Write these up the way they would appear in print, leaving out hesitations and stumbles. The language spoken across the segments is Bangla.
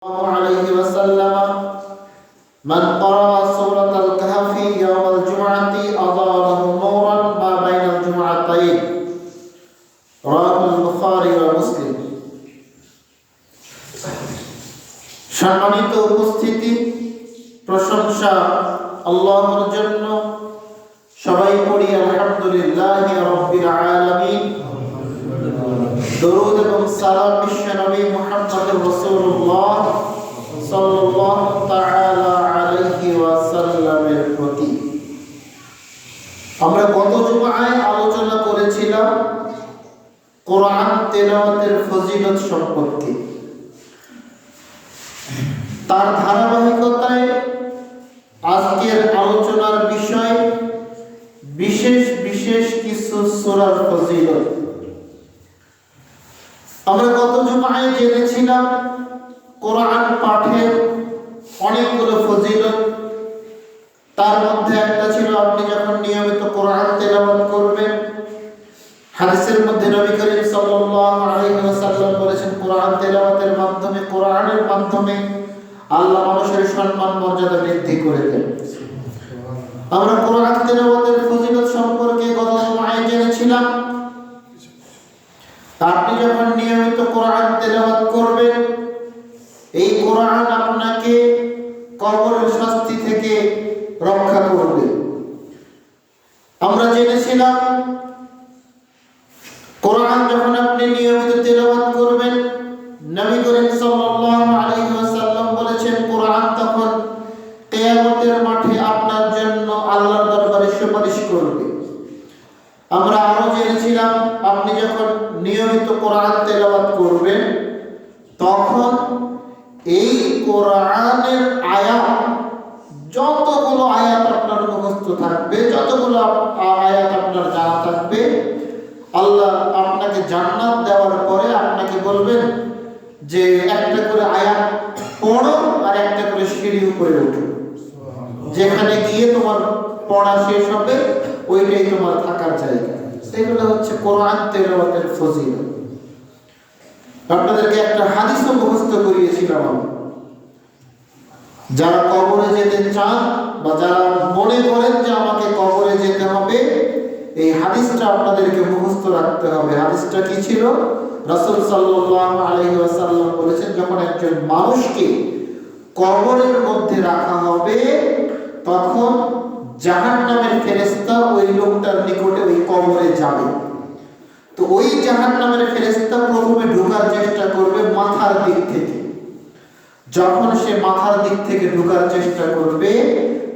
الله عليه وسلم من قرأ سورة الكهف يوم الجمعة أضاء له نورا ما بين الجمعتين رواه البخاري ومسلم। সম্মানিত উপস্থিতি, প্রশংসা আল্লাহর জন্য। সবাই পড়ি আলহামদুলিল্লাহি রাব্বিল আলামিন। দরুদ এবং সালাম বিশ্বনবী মুহাম্মদুর রাসূলুল্লাহ সাল্লাল্লাহু তাআলা আলাইহি ওয়াসাল্লামের প্রতি। আমরা গত জুমআয় আলোচনা করেছিলাম কোরআন তেলাওয়াতের ফজিলত সম্পর্কে। তার ধারাবাহিকতায় আজকের আলোচনার বিষয় বিশেষ বিশেষ কিছু সূরার ফজিলত। আমরা গত জুমআয় জেনেছিলাম কোরআন পাঠের অনেকগুলো ফজিলত। তার মধ্যে একটা ছিল আপনি যখন নিয়মিত কোরআন তেলাওয়াত করবেন। হাদিসের মধ্যে নবী করিম সাল্লাল্লাহু আলাইহি ওয়াসাল্লাম বলেছেন, কোরআন তেলাওয়াতের মাধ্যমে, কোরআনের মাধ্যমে আল্লাহ মানুষের সম্মান মর্যাদা বৃদ্ধি করে দেন। আমরা কোরআন তেলাওয়াতের ফজিলত সম্পর্কে গত জুমআয় জেনেছিলাম। আপনি যখন নিয়মিত কোরআন তেলাওয়াত করবেন, এই কোরআন আপনাকে কবরের শাস্তি থেকে রক্ষা করবে। আমরা জেনেছিলাম কোরআন যখন আপনি নিয়মিত তেলাওয়াত করবেন, নবী করিম সাল্লাল্লাহু আলাইহি ওয়াসাল্লাম বলেছেন, কোরআন তখন কিয়ামতের মাঠে আপনার জন্য আল্লাহর দরবারে সুপারিশ করবে। আমরা আরো জেনেছিলাম আপনি যখন নিয়মিত কোরআন তেলাওয়াত করবেন, তখন এই কোরআনের আয়াত, যতগুলো আয়াত আপনার মুখস্থ থাকবে, যতগুলো আয়াত আপনার জানা থাকবে, আল্লাহ আপনাকে জান্নাত দেওয়ার পরে আপনাকে বলবেন যে একটা করে আয়াত পড়ো আর একটা করে সিঁড়ি উপরে ওঠো। যেখানে গিয়ে তোমার পড়া শেষ হবে ওইটাই তোমার থাকার জায়গা। এগুলো হচ্ছে কোরআন তেলাওয়াতের ফজিলত। আপনাদেরকে একটা হাদিসও মুখস্থ করিয়েছিলাম আমি। যারা কবরে যেতে চান বা যারা মনে করেন যে আমাকে কবরে যেতে হবে, এই হাদিসটা আপনাদেরকে মুখস্থ রাখতে হবে। হাদিসটা কি ছিল? রাসূল সাল্লাল্লাহু আলাইহি ওয়াসাল্লাম বলেছেন, যখন একজন মানুষকে কবরের মধ্যে রাখা হবে, তখন জাহান্নামের ফেরেশতা ওই লোকটার নিকটে ওই কবরে যাবে। তো ওই জাহান্নামের ফেরেশতা প্রথমে ঢোকার চেষ্টা করবে মাথার দিক থেকে। যখন সে মাথার দিক থেকে ঢোকার চেষ্টা করবে,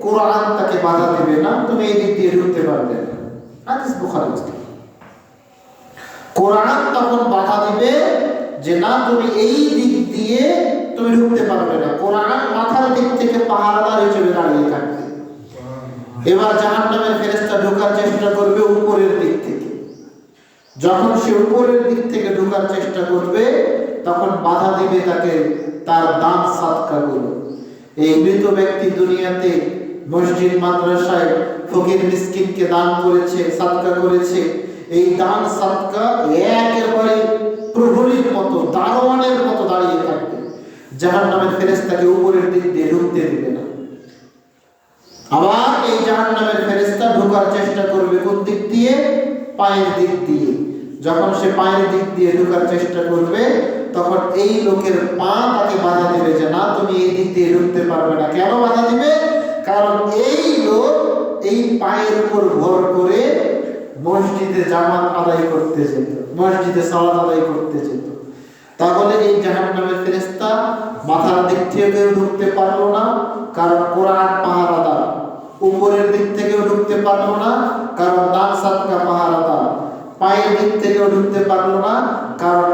কোরআন তাকে বাধা দেবে না, তুমি এই দিক দিয়ে ঢুকতে পারবে না। হাদিস বুখারী মুসলিম। কোরআন তখন বাধা দিবে যে না, তুমি এই দিক দিয়ে তুমি ঢুকতে পারবে না। কোরআন মাথার দিক থেকে পাহারাদার হিসেবে দাঁড়িয়ে থাকবে। এবার জাহান্নামের ফেরেশতা ঢোকার চেষ্টা করবে উপরের দিক থেকে। যখন সে উপরের দিক থেকে ঢোকার চেষ্টা করবে, তখন বাধা দিবে তাকে তার দান সাদকাগুলো। এই মৃত ব্যক্তি দুনিয়াতে মসজিদ মাদ্রাসায় ফকির মিসকিনকে দান করেছে, সাদকা করেছে। এই দান সাদকা একেবারে প্রহরীর মতো, দারোয়ানের মতো দাঁড়িয়ে থাকবে। জাহান্নামের ফেরেশতাকে উপরের দিক দিয়ে ঢুকতে দিবে না। আবার এই জাহান্নামের ফেরেশতা ঢোকার চেষ্টা করবে কোন দিক দিয়ে? পায়ের দিক দিয়ে। যখন সে পায়ের দিক দিয়ে ঢোকার চেষ্টা করবে, তখন এই লোকের পা তাকে বাধা দিবে যে না, তুমি এই দিক দিয়ে ঢুকতে পারবে না। কেন বাধা দিবে? কারণ এই লোক এই পায়ের উপর ভর করে মসজিদে জামাত আদায় করতে যেত, মসজিদে সালাত আদায় করতে যেত। তাহলে এই জাহান্নামের ফেরেশতা মাথার দিক থেকেও ঢুকতে পারলো না, কারণ কোরআন পাহারাদার। উপরের দিক থেকেও ঢুকতে পারলো না, কারণ দান সাদকা পাহারাদার। পায়ের দিক থেকেও ঢুকতে পারলো না, কারণ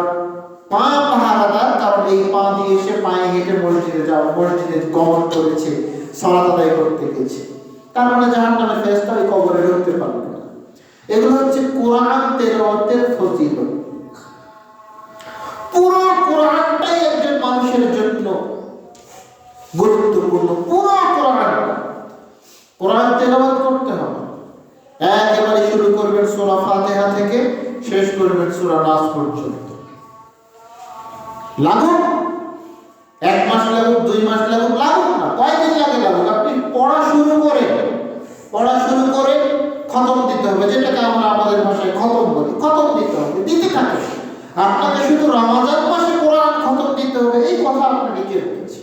পা পাহারাদার। কারণ এই পা দিয়ে সে পায়ে হেঁটে মসজিদে মসজিদে গমন করেছে, সালাত আদায় করতে গেছে। তার মানে জাহান্নামের ফেরেশতা ওই কবরে ঢুকতে পারলো না। এগুলো হচ্ছে কোরআন তেলাওয়াতের ফজিলত। পুরো কোরআনটাই একজন মানুষের জন্য গুরুত্বপূর্ণ। পুরো কোরআন তেলাওয়াত করতে হবে। একেবারে শুরু করবেন সূরা ফাতিহা থেকে, শেষ করবেন সূরা নাস পর্যন্ত। লাগুন এক মাস লাগুক, 2 মাস লাগুক, লাগুক না, কয়দিন লাগে লাগুক, আপনি পড়া শুরু করে খতম দিতে হবে, যেটাকে আমরা আমাদের ভাষায় খতম বলি, খতম দিতে হবে, দিতে থাকে। আপনাকে শুধু রমজান মাসে কোরআন খতম দিতে হবে এই কথা আপনাকে কে বলেছে?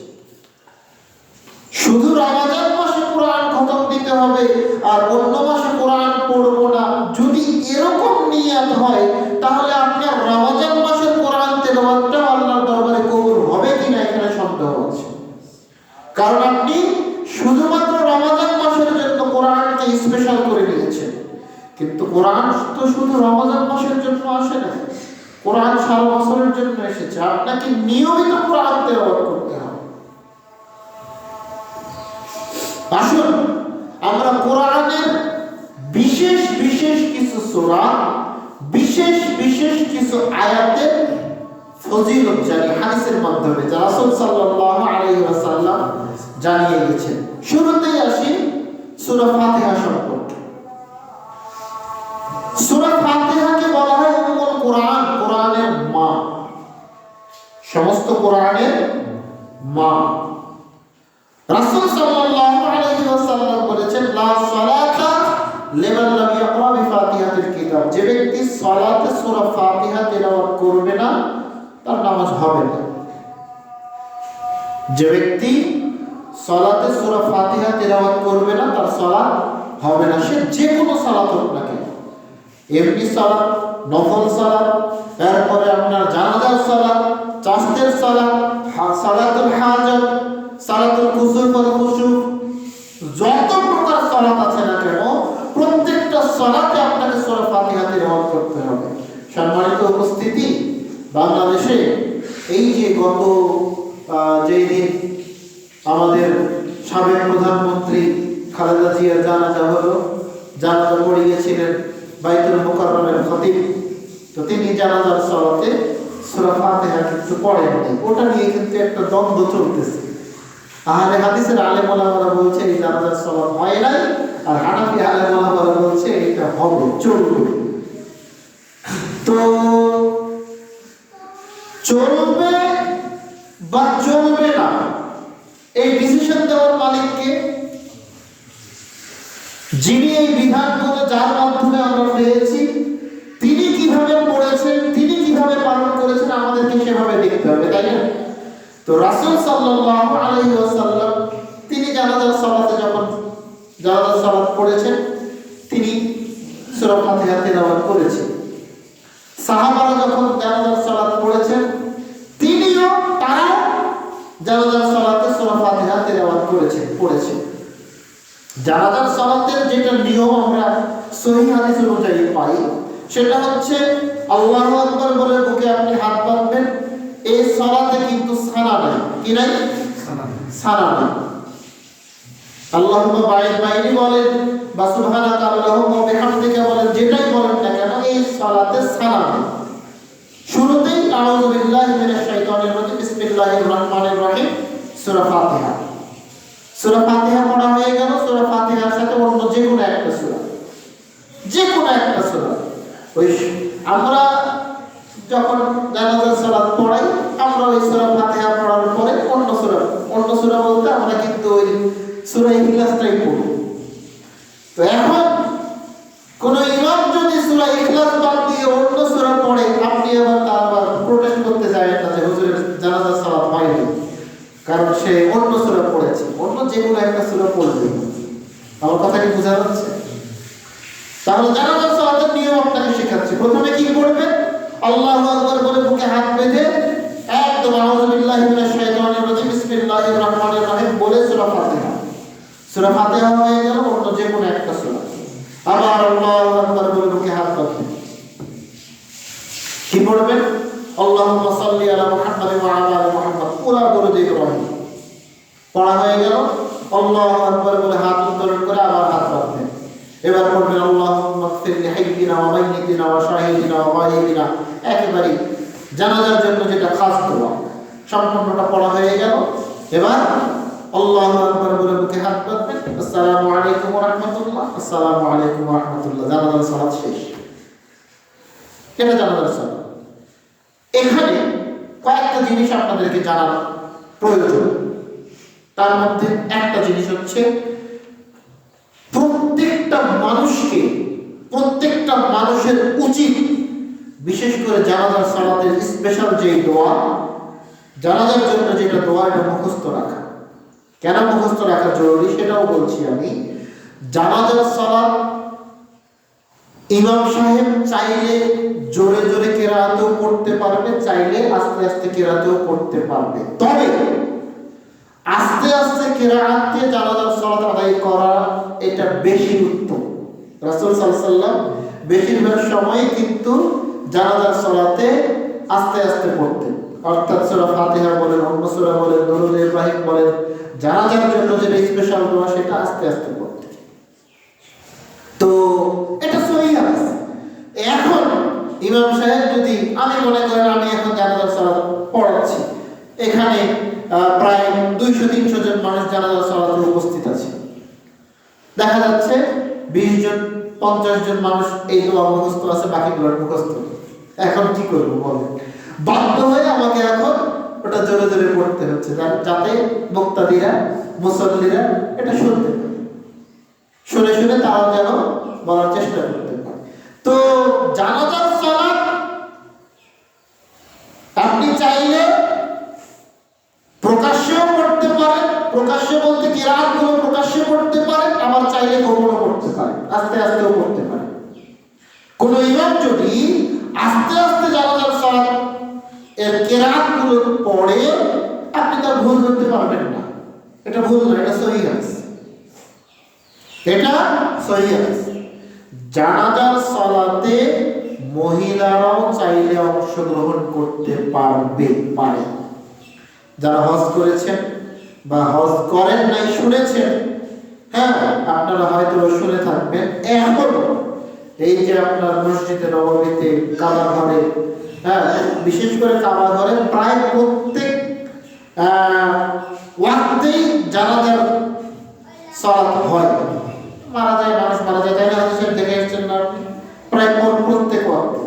শুধু রমজান মাসে কোরআন খতম দিতে হবে আর অন্য মাসে কোরআন পড়বো না, যদি এরকম নিয়ত হয় তাহলে আপনার রমজান মাসের কোরআন তেলাওয়াতটা আল্লাহর দরবারে কবুল হবে কিনা এখানে সন্দেহ আছে। কারণ আপনি শুধুমাত্র রমজান মাসের জন্য কোরআনকে স্পেশাল করে নিয়েছেন, কিন্তু কোরআন তো শুধু রমজান মাসের জন্য আসে না, কোরআন সারা বছরের জন্য এসেছে। আপনাকে নিয়মিত কোরআন তেলাওয়াত করতে হবে। আসুন আমরা কোরআনের বিশেষ বিশেষ কিছু সূরা, বিশেষ বিশেষ কিছু আয়াতের ফজিলত জানি হাদিসের মাধ্যমে, যা রাসূল সাল্লাল্লাহু আলাইহি ওয়াসাল্লাম জানিয়ে গেছেন। শুরুতেই আসি সূরা ফাতিহা সম্পর্কে। সূরা ফাতিহাকে বলা হয় উম্মুল কোরআন, কোরআনের মা, সমস্ত কোরআনের মা। রাসূল সাল্লাল্লাহু আলাইহি ওয়াসাল্লাম বলেছেন, লা সালাতা লিমান লাম ইয়াকরা বিফাতিহাতিল কিতাব, যে ব্যক্তি সালাতে সূরা ফাতিহা তেলাওয়াত করবে না তার নামাজ হবে না। যে ব্যক্তি সালাতে সূরা ফাতিহা তেলাওয়াত করবে না তার সালাত হবে না, সে যে কোনো সালাত হোক না কেন, এমনি সালাত, নফল সালাত, তারপরে আপনার জানাজার সালাত, চাষতের সালাত, সালাতুল হাজাত, সালাতুল কুসুফ ওয়াল খুশুফ, যত প্রকার সালাত আছে না কেন প্রত্যেকটা সালাতে আপনাকে সূরা ফাতিহা তেলাওয়াত করতে হবে। সম্মানিত উপস্থিতি, বাংলাদেশে এই যে গত যেই দিন আমাদের সাবেক প্রধানমন্ত্রী খালেদা জিয়ার জানাজা হলো, জানাজা পড়ে গিয়েছিলেন বাইতুল মুকাররমের খতিব, তো তিনি জানাজার সালাতে সূরা ফাতিহা কিন্তু পড়েননি। ওটা নিয়ে কিন্তু একটা দ্বন্দ্ব চলতেছে। আহলে হাদিসের আলেম ওলামারা বলছে এই জানাজার সালাত হয় নাই, আর হানাফি আলেম ওলামারা বলছে এটা হবে, চলবে। তো চলবে বা চলবে না এই ডিসিশন দেওয়ার মালিককে, যিনি এই বিধানগুলো যার মাধ্যমে আমরা পেয়েছি তিনি কিভাবে পড়েছেন, তিনি কিভাবে পালন করেছেন আমাদেরকে সেভাবে দেখতে হবে, তাই না? তো রাসূল সাল্লাল্লাহু আলাইহি ওয়াসাল্লাম তিনি জানাজার সালাতে যখন জানাজার সালাত পড়েছেন তিনি সূরা ফাতিহা তেলাওয়াত করেছেন। সাহাবারা যখন জানাজার সালাত পড়েছেন তিনিও তারা জানাজার সালাতে সূরা ফাতিহা তেলাওয়াত পড়েছেন। জানাজার সালাতের যেটা নিয়ম আমরা সহিহ হাদিস অনুযায়ী পাই সেটা হচ্ছে আল্লাহু আকবার বলে বুকে আপনি হাত বাঁধবেন। এই সালাতে কিন্তু সানা নাই, কি নাই? সানা নাই। আল্লাহুম্মা বা'িদ বাইনি বলেন বা সুবহানাকা আল্লাহুম্মা ওয়া বিহামদিকা বলেন, যেটাই বলেন না কেন এই সালাতে সানা নাই। শুরুতেই আউযু বিল্লাহি মিনাশ শাইতানির রাজিম, বিসমিল্লাহির রহমানির রহিম, সূরা ফাতিহা। সূরা ফাতিহা পড়া হয়ে গেল। সূরা ফাতিহার সাথে অন্য যে কোনো একটা সূরা, যে কোনো একটা সূরা, ওই আমরা যখন জানাজার সালাত পড়াই আমরা ওই সূরা ফাতিহা পড়ার পরে অন্য সূরা বলতে আমরা কিন্তু ওই সূরা ইখলাসটাই পড়ি। তো এখন কোন ইমাম যদি সূরা ইখলাস বাদ দিয়ে অন্য সূরা পড়ে আপনি আবার প্রোটেস্ট করতে যাবেন না যে হুজুরের জানাজার সালাত হয়নি, কারণ সে অন্য সূরা পড়েছে, অন্য যে কোনো একটা সূরা পড়বে। আমার কথা কি বোঝা যাচ্ছে? তাহলে জানাজার সালাতের নিয়ম আপনাকে শেখাচ্ছি। প্রথমে কি করবেন? আল্লাহু আকবার বলে বুকে হাত বেঁধে একদম আউযু বিল্লাহি মিনাশ শাইতানির রাজিম, বিসমিল্লাহির রহমানির রহিম বলে সূরা ফাতিহা। সূরা ফাতিহা হয়ে গেল, অন্য যে কোনো একটা সূরা। আবার আল্লাহু আকবার বলে বুকে হাত বাঁধবেন। কি পড়বেন? আল্লাহুম্মা সাল্লি আলা মুহাম্মাদ ওয়া আলা আলি মুহাম্মাদ, পুরা দরুদ ইব্রাহিম পড়া হয়ে গেল। আল্লাহু আকবার বলে হাত উত্তোলন করে আবার হাত বাঁধবেন। এবার পড়বেন আল্লাহুম্মা ইগফির লিহাইয়িনা ওয়া মাইয়িতিনা ওয়া শাহিদিনা ওয়া গায়িবিনা, একেবারে জানাজার জন্য যেটা খাস দোয়া, সম্পূর্ণটা পড়া হয়ে গেল। এবার আল্লাহু আকবার বলে বুকে হাত বাঁধবেন। আসসালামু আলাইকুম ওয়া রাহমাতুল্লাহ, আসসালামু আলাইকুম ওয়া রাহমাতুল্লাহ, জানাজার সালাত শেষ। এটা জানাজার সালাত। এখানে কয়েকটা জিনিস আপনাদেরকে জানানো প্রয়োজন। তার মধ্যে একটা জিনিস হচ্ছে প্রত্যেকটা মানুষের উচিত, বিশেষ করে জানাজার সালাতের স্পেশাল যে দোয়া, জানাজার জন্য যেটা দোয়া, এটা মুখস্থ রাখা। কেন মুখস্থ রাখা জরুরি সেটাও বলছি আমি। জানাজার সালাত ইমাম সাহেব চাইলে জোরে জোরে কেরাতেও পড়তে পারবে, চাইলে আস্তে আস্তে কেরাতেও পড়তে পারবে। তবে আস্তে আস্তে কেরাত দিয়ে জানাজার সালাত আদায় করা এটা বেশি উত্তম। রাসূল সাল্লাল্লাহু আলাইহি ওয়াসাল্লাম বেশিরভাগ সময় কিন্তু জানাজার সালাতে আস্তে আস্তে পড়তেন, অর্থাৎ সূরা ফাতিহা বলেন, অন্য সূরা বলেন, দরুদ ইব্রাহিম বলেন, জানাজার জন্য যেটা স্পেশাল দোয়া সেটা আস্তে আস্তে পড়তেন। তো এটা সহিহ হাদিস। এখন ইমাম সাহেব যদি, আমি মনে করেন আমি এখন জানাজার সালাত পড়াচ্ছি, এখানে প্রায় 200-300 জন মানুষ জানাজার সালাতে উপস্থিত আছে, দেখা যাচ্ছে 20 জন 50 জন মানুষ এই দোয়া মুখস্থ আছে, বাকিগুলোর মুখস্থ। এখন কি করব বলেন? বাধ্য হয়ে আমাকে এখন ওটা জোরে জোরে পড়তে হচ্ছে, যাতে মুক্তাদিরা, মুসল্লিরা এটা শুনতে পারে, শুনে শুনে তারাও যেন বলার চেষ্টা করতে পারে। তো জানাজার সালাত আপনি চাইলে প্রকাশ্যেও পড়তে পারেন, প্রকাশ্যে বলতে কিরাতগুলো প্রকাশ্যে পড়তে পারেন, আবার চাইলে গোপনে পড়তে পারেন, আস্তে আস্তেও পড়তে পারেন। কোন ইমাম যদি আস্তে আস্তে জানাজার সালাত এর কিরাতগুলো পড়ে, আপনি তার ভুল ধরতে পারবেন না। এটা ভুল না, এটা সহিহ হাদিস, এটা সহিহ হাদিস। জানাজার সালাতে মহিলারাও চাইলে অংশগ্রহণ করতে পারে। যারা হজ করেছেন বা হজ করেন নাই শুনেছেন, হ্যাঁ আপনারা হয়তো শুনে থাকবেন, এখনো এই যে আপনার মসজিদে নববীতে, কাবা ঘরে, হ্যাঁ বিশেষ করে কাবা ঘরে প্রায় প্রত্যেক ওয়াক্তেই জানাজার সালাত হয়। মারা যায়, মানুষ মারা যায়, তাই না? হাদিসে দেখে এসেছেন না আপনি? প্রায় প্রত্যেক ওয়াক্তে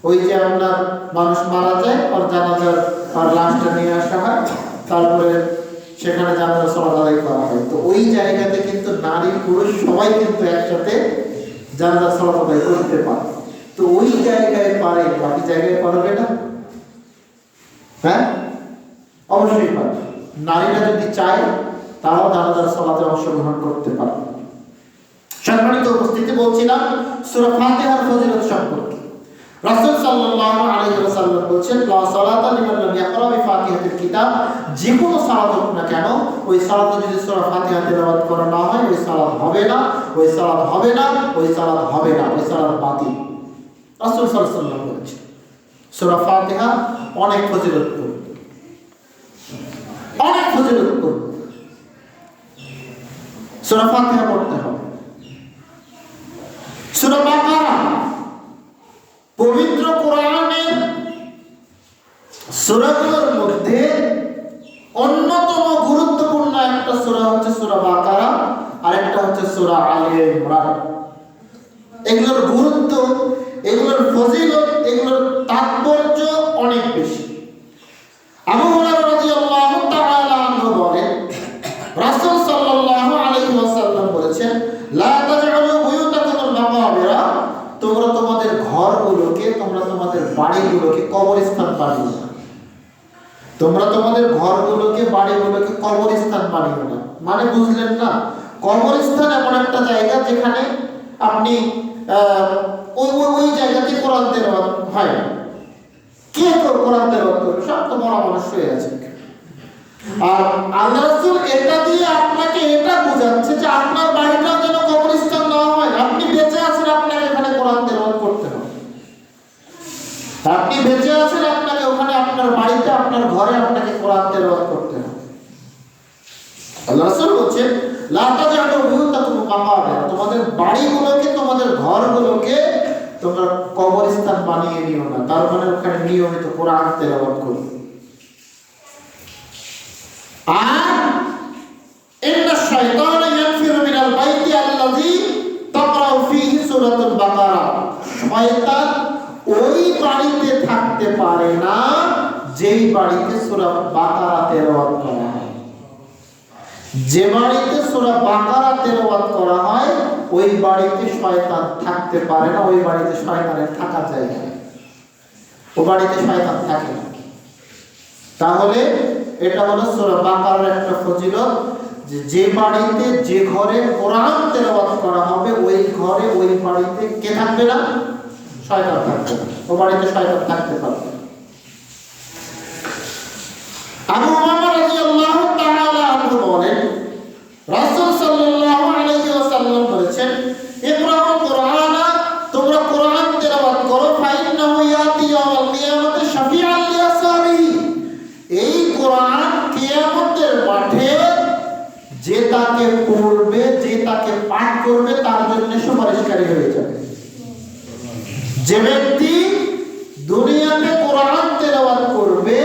ওই যে আপনার মানুষ মারা যায়, আর জানাজার আর লাশটা নিয়ে আসা হয়, তারপরে সেখানে জানাজার সালাত আদায় করা হয়। তো ওই জায়গাতে কিন্তু নারী পুরুষ সবাই কিন্তু একসাথে জানাজার সালাত আদায় করতে পারে। তো ওই জায়গায় পারে, বাকি জায়গায় পারবে না? হ্যাঁ অবশ্যই পারবে। নারীরা যদি চায় তারাও জানাজার সালাতে অংশগ্রহণ করতে পারে। সম্মানিত উপস্থিতি, বলছিলাম সূরা ফাতিহার ফজিলত সম্পর্কে। রাসূল সাল্লাল্লাহু আলাইহি ওয়াসাল্লাম বলেছেন, লা সালাতা লিমান লাম ইয়াকরা বিফাতিহাতিল কিতাব, যে কোনো সালাত হোক না কেন, ওই সালাতে যদি সূরা ফাতিহা তেলাওয়াত করা না হয়, ওই সালাত হবে না, ওই সালাত হবে না, ওই সালাত হবে না, ওই সালাত বাতিল। রাসূল সাল্লাল্লাহু আলাইহি ওয়াসাল্লাম বলেছেন সূরা ফাতিহা অনেক ফজিলতপূর্ণ, অনেক ফজিলতপূর্ণ। সূরা ফাতিহা পড়তে হবে। সূরা বাকারা পবিত্র কোরআনের সূরাগুলোর মধ্যে অন্যতম গুরুত্বপূর্ণ একটা সূরা হচ্ছে সূরা বাকারা, আর একটা হচ্ছে সূরা আলে ইমরান। এগুলোর গুরুত্ব, এগুলোর ফজিলত, এগুলোর তাৎপর্য অনেক বেশি। আবু হুরায়রা রাদিয়াল্লাহু তাআলা আনহু বলেন, রাসূল সাল্লাল্লাহু আলাইহি ওয়াসাল্লাম বলেছেন, লা তাজআলু বুয়ুতাকুমুল মাকাবিরা, তোমরা তোমাদের ঘরগুলোকে, তোমরা তোমাদের বাড়িগুলোকে কবরস্থান বানিও না। তোমরা তোমাদের ঘরগুলোকে, বাড়িগুলোকে কবরস্থান বানিও না। মানে বুঝলেন না? কবরস্থান এমন একটা জায়গা যেখানে আপনি ওই জায়গাতে কোরআন তেলাওয়াত হয় না। কে কোরআন তেলাওয়াত করবে? সব তো মরা মানুষ হয়ে আছে। আর আল্লাহ রাসূল এটা দিয়ে আপনাকে এটা বোঝাচ্ছে যে আপনার বাড়িটা যেন কবরস্থান না হয়। আপনি বেঁচে আছেন, আপনাকে এখানে কোরআন তেলাওয়াত করতে হবে। আপনি বেঁচে আছেন, আপনাকে ওখানে আপনার বাড়িতে, আপনার ঘরে আপনাকে কোরআন তেলাওয়াত করতে হবে। আল্লাহ রাসূল বলেন, লা তাজআলু বুয়ুতাকুম মাকাবিরা, তোমাদের বাড়িগুলোকে, তোমাদের ঘরগুলোকে তোমরা কবরস্থান বানিয়ে নিও না। তার মানে ওখানে নিয়মিত কোরআন তেলাওয়াত করো। আর ইন্না শাইতানা ইয়ানফিরু মিনাল বাইতি আল্লাযী তাকরাউ ফীহি সূরাতুল বাকারা, শয়তান ওই বাড়িতে থাকতে পারে না যেই বাড়িতে সূরা বাকারা তেলাওয়াত যে বাড়িতে সূরা বাকারা তেলাওয়াত করা হয় ওই বাড়িতে শয়তান থাকতে পারে না, ওই বাড়িতে শয়তানের থাকার জায়গা নেই, ওই বাড়িতে শয়তান থাকে না। তাহলে এটা হলো সূরা বাকারার একটা ফজিলত, যে বাড়িতে যে ঘরে কোরআন তেলাওয়াত করা হবে ওই ঘরে ওই বাড়িতে কে থাকবে না? শয়তান থাকবে না, ওই বাড়িতে শয়তান থাকতে পারবে না। আবু উমামা রাদিয়াল্লাহু তাআলা আনহু বলেন, রাসূল সাল্লাল্লাহু আলাইহি ওয়াসাল্লাম বলেছেন, ইকরাউল কুরআনা, তোমরা কোরআন তেলাওয়াত করো, ফাইন্নাহু ইয়াতি ইয়াউমাল কিয়ামাতি শাফিআন লিআসহাবিহি, এই কোরআন কিয়ামতের মাঠে যে তাকে পড়বে, যে তাকে পাঠ করবে তার জন্য সুপারিশকারী হয়ে যাবে। যে ব্যক্তি দুনিয়াতে কোরআন তেলাওয়াত করবে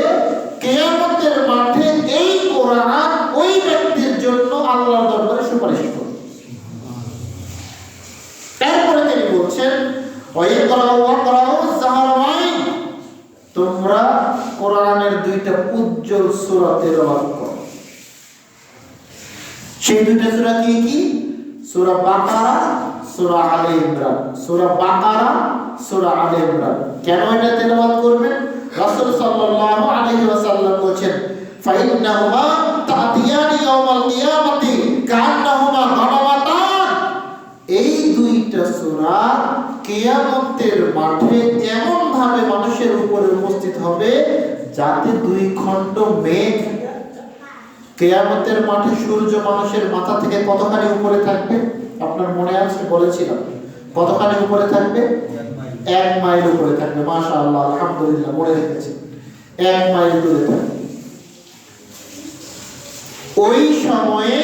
কিয়ামতের মাঠে এই কোরআন ওই ব্যক্তির জন্য আল্লাহর দরবারে সুপারিশ করবে। তারপরে তিনি বলছেন, ওয়াকরাউ যাহরামাইন, তোমরা কোরআনের দুইটা উজ্জ্বল সূরা তেলাওয়াত করো। সেই দুইটা সূরা কি কি? সূরা বাকারা, সূরা আলে ইমরান। সূরা বাকারা, সূরা আলে ইমরান। কেন এটা তেলাওয়াত করবেন? রাসূল সাল্লাল্লাহু আলাইহি ওয়াসাল্লাম বলেন, ফাইন্নাহুমা তাতিয়ানি ইয়াউমাল কিয়ামাতি কান্নাহুমা গামামাতান, এই দুইটা সূরা কিয়ামতের মাঠে এমন ভাবে মানুষের উপরে উপস্থিত হবে যাতে দুই খণ্ড মেঘ। কিয়ামতের মাঠে সূর্য মানুষের মাথা থেকে কতখানি উপরে থাকবে আপনার মনে আছে? বলেছিলাম কতখানি উপরে থাকবে? 1 মাইল উপরে থাকবে। মাশাআল্লাহ, আলহামদুলিল্লাহ, মনে রেখেছি। 1 মাইল দূরে থাকবে। ওই সময়ে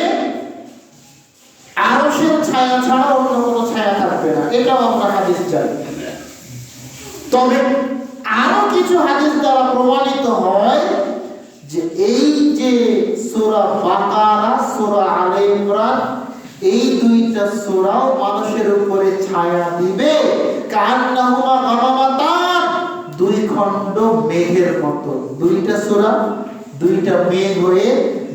আরশের ছায়া ছাড়া অন্য কোনো ছায়া থাকবে না, এটাও আমরা হাদিস জানি। তবে আরো কিছু হাদিস দ্বারা প্রমাণিত হয় যে এই যে সূরা বাকারা, সূরা আলে ইমরান, এই দুইটা সূরাও মানুষের উপরে ছায়া দিবে কান্নাহুমা গামামাতান, দুই খণ্ড মেঘের মতো। দুইটা সূরা দুইটা মেঘ হয়ে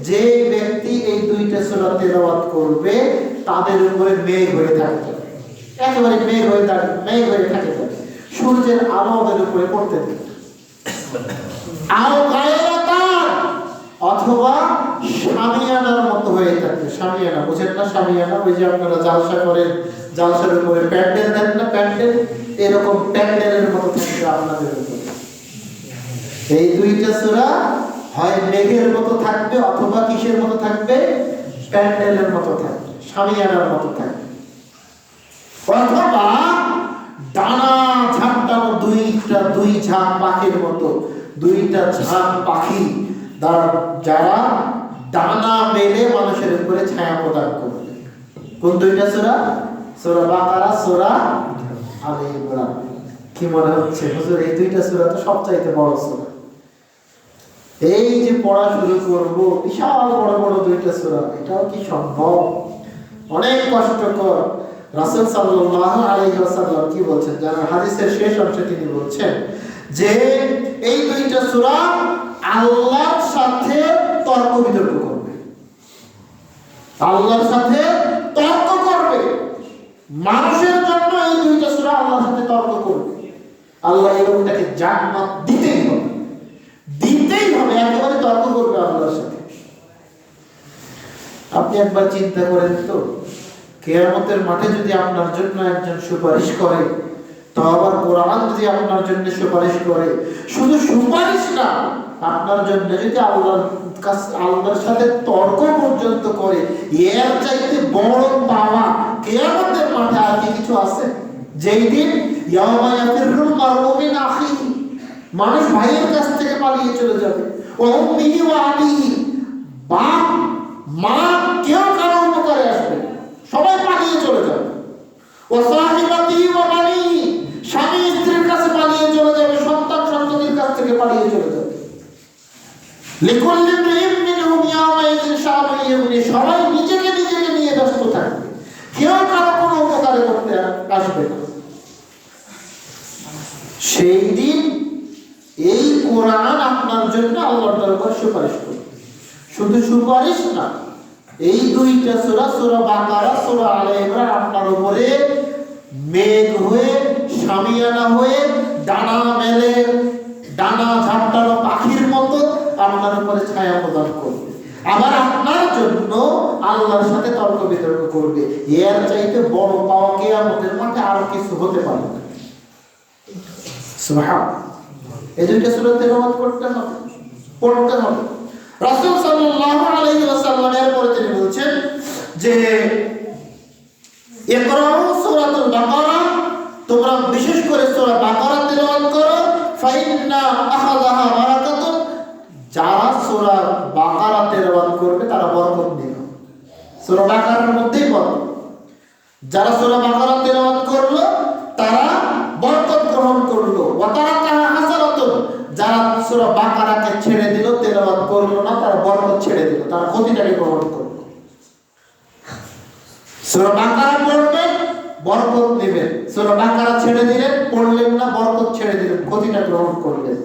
যে ব্যক্তি এই দুইটা সূরা তেলাওয়াত করবে তাদের উপরে মেঘ হয়ে থাকবে, একেবারে মেঘ হয়ে থাকে। সূর্যের আলো ওদের উপরে পড়তে থাকে। আর গায়রাতান, অথবা শামিয়ানার মতো হয়ে থাকে। শামিয়ানা বুঝেন না? শামিয়ানা ওই যে আপনারা জালসা করেন, জালসার উপরে প্যান্ডেল দেন না, প্যান্ডেল, এরকম প্যান্ডেলের মতো থাকবে আপনাদের উপরে। এই দুইটা সূরা হয় মেঘের মতো থাকবে অথবা কিসের মতো থাকবে? প্যান্ডেলের মতো থাকবে, শামিয়ানার মতো থাকবে। অথবা ডানা ঝাপটানো দুই ঝাঁক পাখির মতো, দুইটা ঝাঁক পাখি যারা ডানা মেলে মানুষের উপরে ছায়া প্রদান করবে। কোন দুইটা সূরা? সূরা বাকারা, সূরা আলে ইমরান। কি মনে হচ্ছে হুজুর এই দুইটা সূরা তো সবচাইতে বড় সূরা, এই যে পড়া শুরু করব বিশাল বড় বড় দুইটা সূরা, এটাও কি সম্ভব? অনেক কষ্টকর। রাসূল সাল্লাল্লাহু আলাইহি ওয়াসাল্লাম কি বলছেন জানেন? হাদিসের শেষ অংশে তিনি বলছেন যে এই দুইটা সূরা আল্লাহর সাথে তর্ক বিতর্ক করবে, আল্লাহর সাথে তর্ক করবে। মানুষের জন্য এই দুইটা সূরা আল্লাহর সাথে তর্ক করবে। আল্লাহ এই লোকটাকে জান্নাত দিতেই হবে, একেবারে তর্ক করবে আল্লাহর সাথে। আপনি একবার চিন্তা করেন তো, কিয়ামতের মাঠে যদি আপনার জন্য একজন সুপারিশ করে, তো আবার কোরআন যদি আপনার জন্য সুপারিশ করে, শুধু সুপারিশ না, আপনার জন্য যদি আল্লাহর সাথে তর্ক পর্যন্ত করে, এর চাইতে বড় পাওয়া কিয়ামতের মাঠে আর কি কিছু আছে? যেই দিন ইয়াওমা ইয়াফিরুল মারউ মিন আখিহি, মানুষ ভাইয়ের কাছ থেকে পালিয়ে চলে যাবে। ও উম্মিহি ওয়া আবিহি, বাপ মা কেউ কারো উপকারে আসবে, সবাই পালিয়ে চলে যাবে। ও সাহিবাতিহি ওয়া বানিহি, স্বামী স্ত্রীর কাছে পালিয়ে চলে যাবে, সন্তান সন্ততির কাছ থেকে পালিয়ে চলে যাবে। লিকুল্লি ইমরিইন মিনহুম ইয়াওমাইযিন শাআনুন ইউগনি, সবাই নিজেকে নিয়ে ব্যস্ত থাকবে, কেউ কারো কোনো উপকারে করতে আসবে না। সেই দিন এই কোরআন আপনার জন্য আল্লাহর দরবারে সুপারিশ করবে। শুধু সুপারিশ না, এই দুইটা সূরা, সূরা বাকারা, সূরা আলে ইমরান আপনার উপরে মেঘ হয়ে, শামিয়ানা হয়ে, ডানা মেলে, ডানা ঝাপটানো পাখির মতো আপনার উপরে ছায়া প্রদান করবে। আবার আপনার জন্য আল্লাহর সাথে তর্ক বিতর্ক করবে। এর চাইতে বড় পাওয়া কিয়ামতের মাঠে আর কিছু হতে পারে না। সুবহানাল্লাহ। এই দুইটা সূরা তেলাওয়াত করতে হবে, পড়তে হবে। রাসূল সাল্লাল্লাহু আলাইহি ওয়াসাল্লামের পরে তিনি বলছেন যে ইকরাউ সূরাতুল বাকারা, তোমরা বিশেষ করে সূরা বাকারা তেলাওয়াত করো, ফাইন্না আখাযাহা বারাকাতুন, যারা সূরা বাকারা তেলাওয়াত করবে তারা বরকত নেবে। সূরা বাকারার মধ্যেই বরকত। যারা সূরা বাকারা তেলাওয়াত করলো তারা বরকত গ্রহণ করলো। ওয়া তারাকাহা হাসারাতুন, যারা সূরা বাকারাকে ছেড়ে দিল, তেলাওয়াত করলো না, তারা বরকত ছেড়ে দিল, তারা ক্ষতিটাকে গ্রহণ করলো। সূরা বাকারা পড়বেন, বরকত নেবেন। সূরা বাকারা ছেড়ে দিলেন, পড়লেন না, বরকত ছেড়ে দিলেন, ক্ষতিটা গ্রহণ করলেন।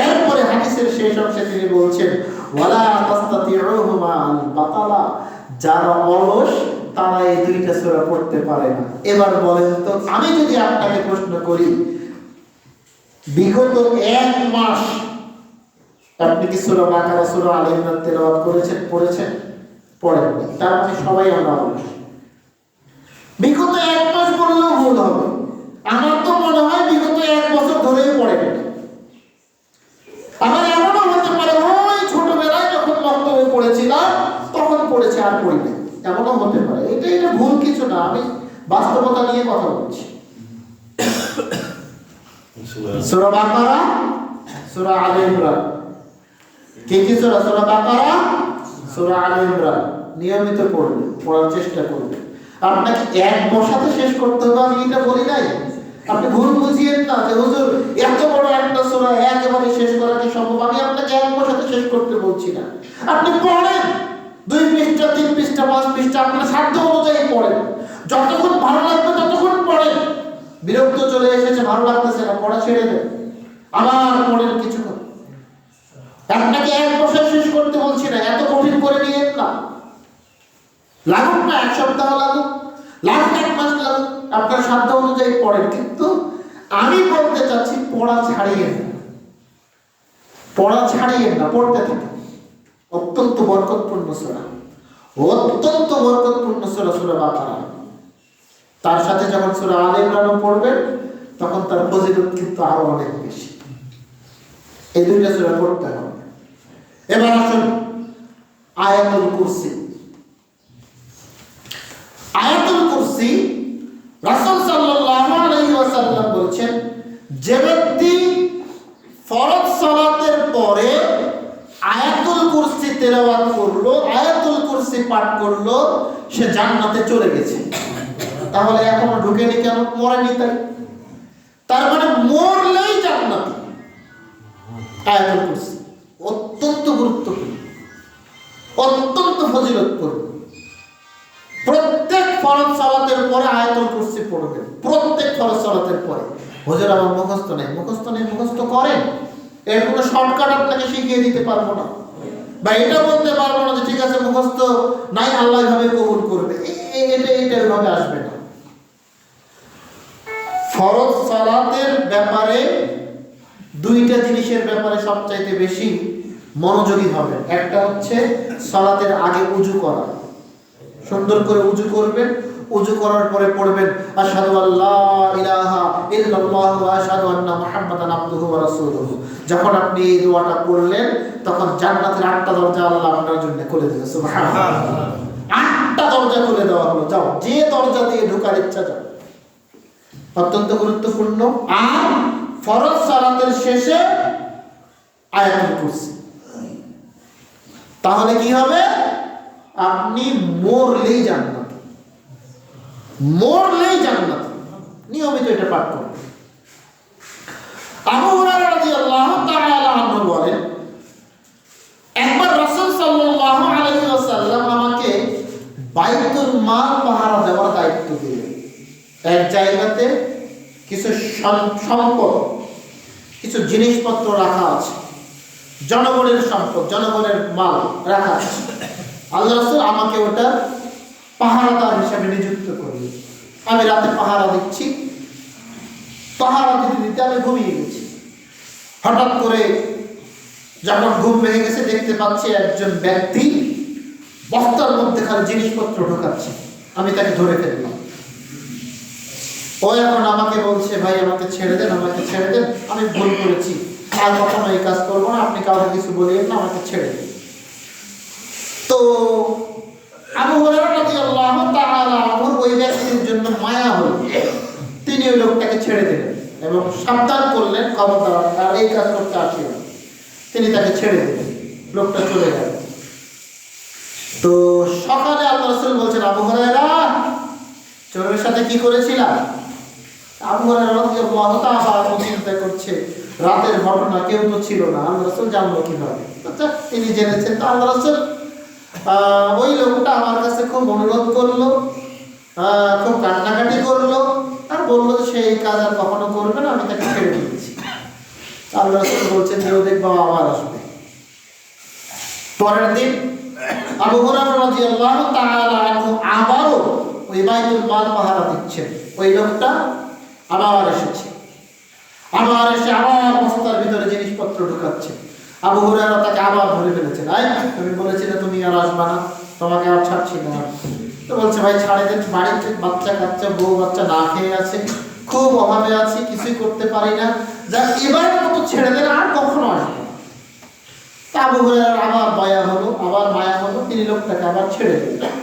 এরপরে হাদিসের শেষ অংশে তিনি বলছেন ওয়ালা তাস্তাতিউহুমা আল বাতালা, যারা অলস তারা এই দুইটা সূরা পড়তে পারে না। এবার বলেন তো, আমি যদি আপনাকে প্রশ্ন করি, বিগত 1 মাস আপনি কি সূরা বাকারা, সূরা আলে ইমরান তেলাওয়াত করেছেন, পড়েছেন? পড়েননি। তার মানে সবাই আমরা অলস। বিগত 1 মাস পড়লেও ভুল হবে। আমার তো মনে হয় বিগত 1 বছর ধরেই পড়েন। আমার এমনও হতে পারে ওই ছোটবেলায় যখন বক্তব্য পড়েছিলাম তখন পড়েছে, আর পড়িনি, এমনও হতে পারে। এটা ভুল কিছু না, আমি বাস্তবতা নিয়ে কথা বলছি। সূরা বাকারা, সূরা আলে ইমরান, কি সূরা? সূরা বাকারা, সূরা আলে ইমরান নিয়মিত পড়বেন, পড়ার চেষ্টা করবেন। আপনাকে এক বসাতে শেষ করতে হবে আমি এটা বলি নাই। আপনি ভুল বুঝিয়েন না যে হুজুর এত বড় একটা সূরা একেবারে শেষ করা কি সম্ভব। আমি আপনাকে এক বসাতে শেষ করতে বলছি না। আপনি পড়েন, 2 পৃষ্ঠা, 3 পৃষ্ঠা, 5 পৃষ্ঠা, আপনার সাধ্য অনুযায়ী পড়েন। যতক্ষণ ভালো লাগবে ততক্ষণ পড়েন। বিরক্ত চলে এসেছে, ভালো লাগতেছে না, পড়া ছেড়ে দেন, আবার পড়েন কিছুক্ষণ। আপনাকে এক বছর শেষ করতে বলছি না, এত কঠিন করে নিয়েন না। লাগুক না 1 সপ্তাহ লাগুক, 1 মাস লাগুক, আপনার সাধ্য অনুযায়ী পড়েন। কিন্তু আমি বলতে চাচ্ছি পড়া ছাড়িয়েন না, পড়া ছাড়িয়েন না, পড়তে থাকেন। অত্যন্ত বরকতপূর্ণ সূরা, অত্যন্ত বরকতপূর্ণ সূরা সূরা বাকারা। তার সাথে যখন সূরা আলে ইমরান পড়বেন তখন তার ফজিলত কিন্তু আরো অনেক বেশি। এই দুইটা সূরা পড়তে হবে। এবার আসুন আয়াতুল কুরসি। আয়াতুল কুরসি রাসূল সাল্লাল্লাহু আলাইহি ওয়াসাল্লাম বলেছেন, যে ব্যক্তি ফরজ সালাতের পরে আয়াতুল কুরসি তেলাওয়াত করলো, আয়াতুল কুরসি পাঠ করলো, সে জান্নাতে চলে গেছে। তাহলে এখনো ঢুকেনি কেন? মরেনি তাই। তার মানে মরলেই জান্নাতে। আয়াতুল কুরসি অত্যন্ত গুরুত্বপূর্ণ, অত্যন্ত ফজিলতপূর্ণ। প্রত্যেক ফরজ সালাতের পরে আয়াতুল কুরসি পড়বেন, প্রত্যেক ফরজ সালাতের পরে। হুজুর আমার মুখস্থ নেই, মুখস্থ নেই, মুখস্থ করেন। এর কোনো শর্টকাট আপনাকে শিখিয়ে দিতে পারবো না, বা এটা বলতে পারবো না যে ঠিক আছে মুখস্থ নাই, আল্লাহ এভাবে কবুল করবে। এটা এভাবে আসবে না। ফরজ সালাতের ব্যাপারে 2টা জিনিসের ব্যাপারে সবচাইতে বেশি মনোযোগী হবে। একটা হচ্ছে সালাতের আগে উযু করা, সুন্দর করে উযু করবেন। উযু করার পরে পড়বেন আশহাদু আল্লা ইলাহা ইল্লাল্লাহু ওয়া আশহাদু আন্না মুহাম্মাদান আবদুহু ওয়া রাসূলুহু। যখন আপনি এই দোয়াটা পড়লেন তখন জান্নাতের 8টা দরজা আল্লাহ আপনার জন্য খুলে দিল। সুবহানাল্লাহ, 8টা দরজা খুলে দেওয়া হলো। যাও, যে দরজা দিয়ে ঢোকার ইচ্ছা যাও। অত্যন্ত গুরুত্বপূর্ণ। আর ফরজ সালাতের শেষে আয়াতুল কুরসি। তাহলে কি হবে? আপনি মরলেই জান্নাত, মরলেই জান্নাত। নিয়মিত এটা পাঠ করুন। আবু হুরায়রা রাদিয়াল্লাহু তাআলা আনহু বলেন, একবার রাসূল সাল্লাল্লাহু আলাইহি ওয়াসাল্লাম আমাকে বাইতুল মাল পাহারা দেওয়ার দায়িত্ব দিলেন। এক জায়গাতে কিছু সম্পদ, কিছু জিনিসপত্র রাখা আছে, জনগণের সম্পদ, জনগণের মাল রাখা আছে। আল্লাহ রাসূল আমাকে ওটা পাহারাদার হিসেবে নিযুক্ত করলেন। আমি রাতে পাহারা দিচ্ছি, পাহারা দিতে দিতে আমি ঘুমিয়ে গেছি। হঠাৎ করে যখন ঘুম ভেঙে গেছে, দেখতে পাচ্ছি একজন ব্যক্তি বস্তার মধ্যে খালি জিনিসপত্র ঢোকাচ্ছে। আমি তাকে ধরে ফেললাম। ও এখন আমাকে বলছে, ভাই আমাকে ছেড়ে দেন, আমাকে ছেড়ে দেন, আমি ভুল করেছি, আর কখনো এই কাজ করবো না, আপনি কাউকে কিছু বলিয়েন না, আমাকে ছেড়ে দেন। তো আবু হুরায়রা রাদিয়াল্লাহু তাআলা আনহু ওই ব্যক্তির জন্য মায়া হলো, তিনি ওই লোকটাকে ছেড়ে দিলেন এবং সাবধান করলেন, খবরদার আর এই কাজ করতে আসিও না। তিনি তাকে ছেড়ে দিলেন, লোকটা চলে গেল। তো সকালে আল্লাহ রাসূল বলছেন, আবু হুরায়রা চোরের সাথে কি করেছিলাম? আবু হুরায়রা রাদিয়াল্লাহু তাআলা চিন্তা করছে, রাতের ঘটনা, কেউ তো ছিল না, আল্লাহ রাসূল জানলো কিভাবে? তিনি জেনেছেন। তো আল্লাহ রাসূল ওই লোকটা আমার কাছে খুব অনুরোধ করলো, খুব কান্নাকাটি করলো, আর বললো সে এই কাজ আর কখনো করবে না, আমি তাকে ছেড়ে দিয়েছি। আল্লাহ রাসূল বলছেন যে ও দেখবা আবার আসবে। পরের দিন আবু হুরায়রা রাদিয়াল্লাহু তাআলা আনহু আবারও ওই বাইতুল মাল পাহারা দিচ্ছেন। ওই লোকটা আবার এসেছে, আবার এসে আবার বস্তার ভিতরে জিনিসপত্র ঢুকাচ্ছে। আবু হুরায়রা তাকে আবার ধরে ফেলেছেন। তুমি বলেছিলে তুমি আর আসবা না, তোমাকে আর ছাড়ছি না। তো বলছে, ভাই ছাড়ে দেন, বাড়িতে বাচ্চা কাচ্চা, বউ বাচ্চা না খেয়ে আছে, খুব অভাবে আছি, কিছুই করতে পারি না, যা এবারের মতো ছেড়ে দেন, আর কখনো আসবে না। তা আবু হুরায়রার আবার দয়া হলো, আবার মায়া হলো, তিনি লোকটাকে আবার ছেড়ে দিলেন।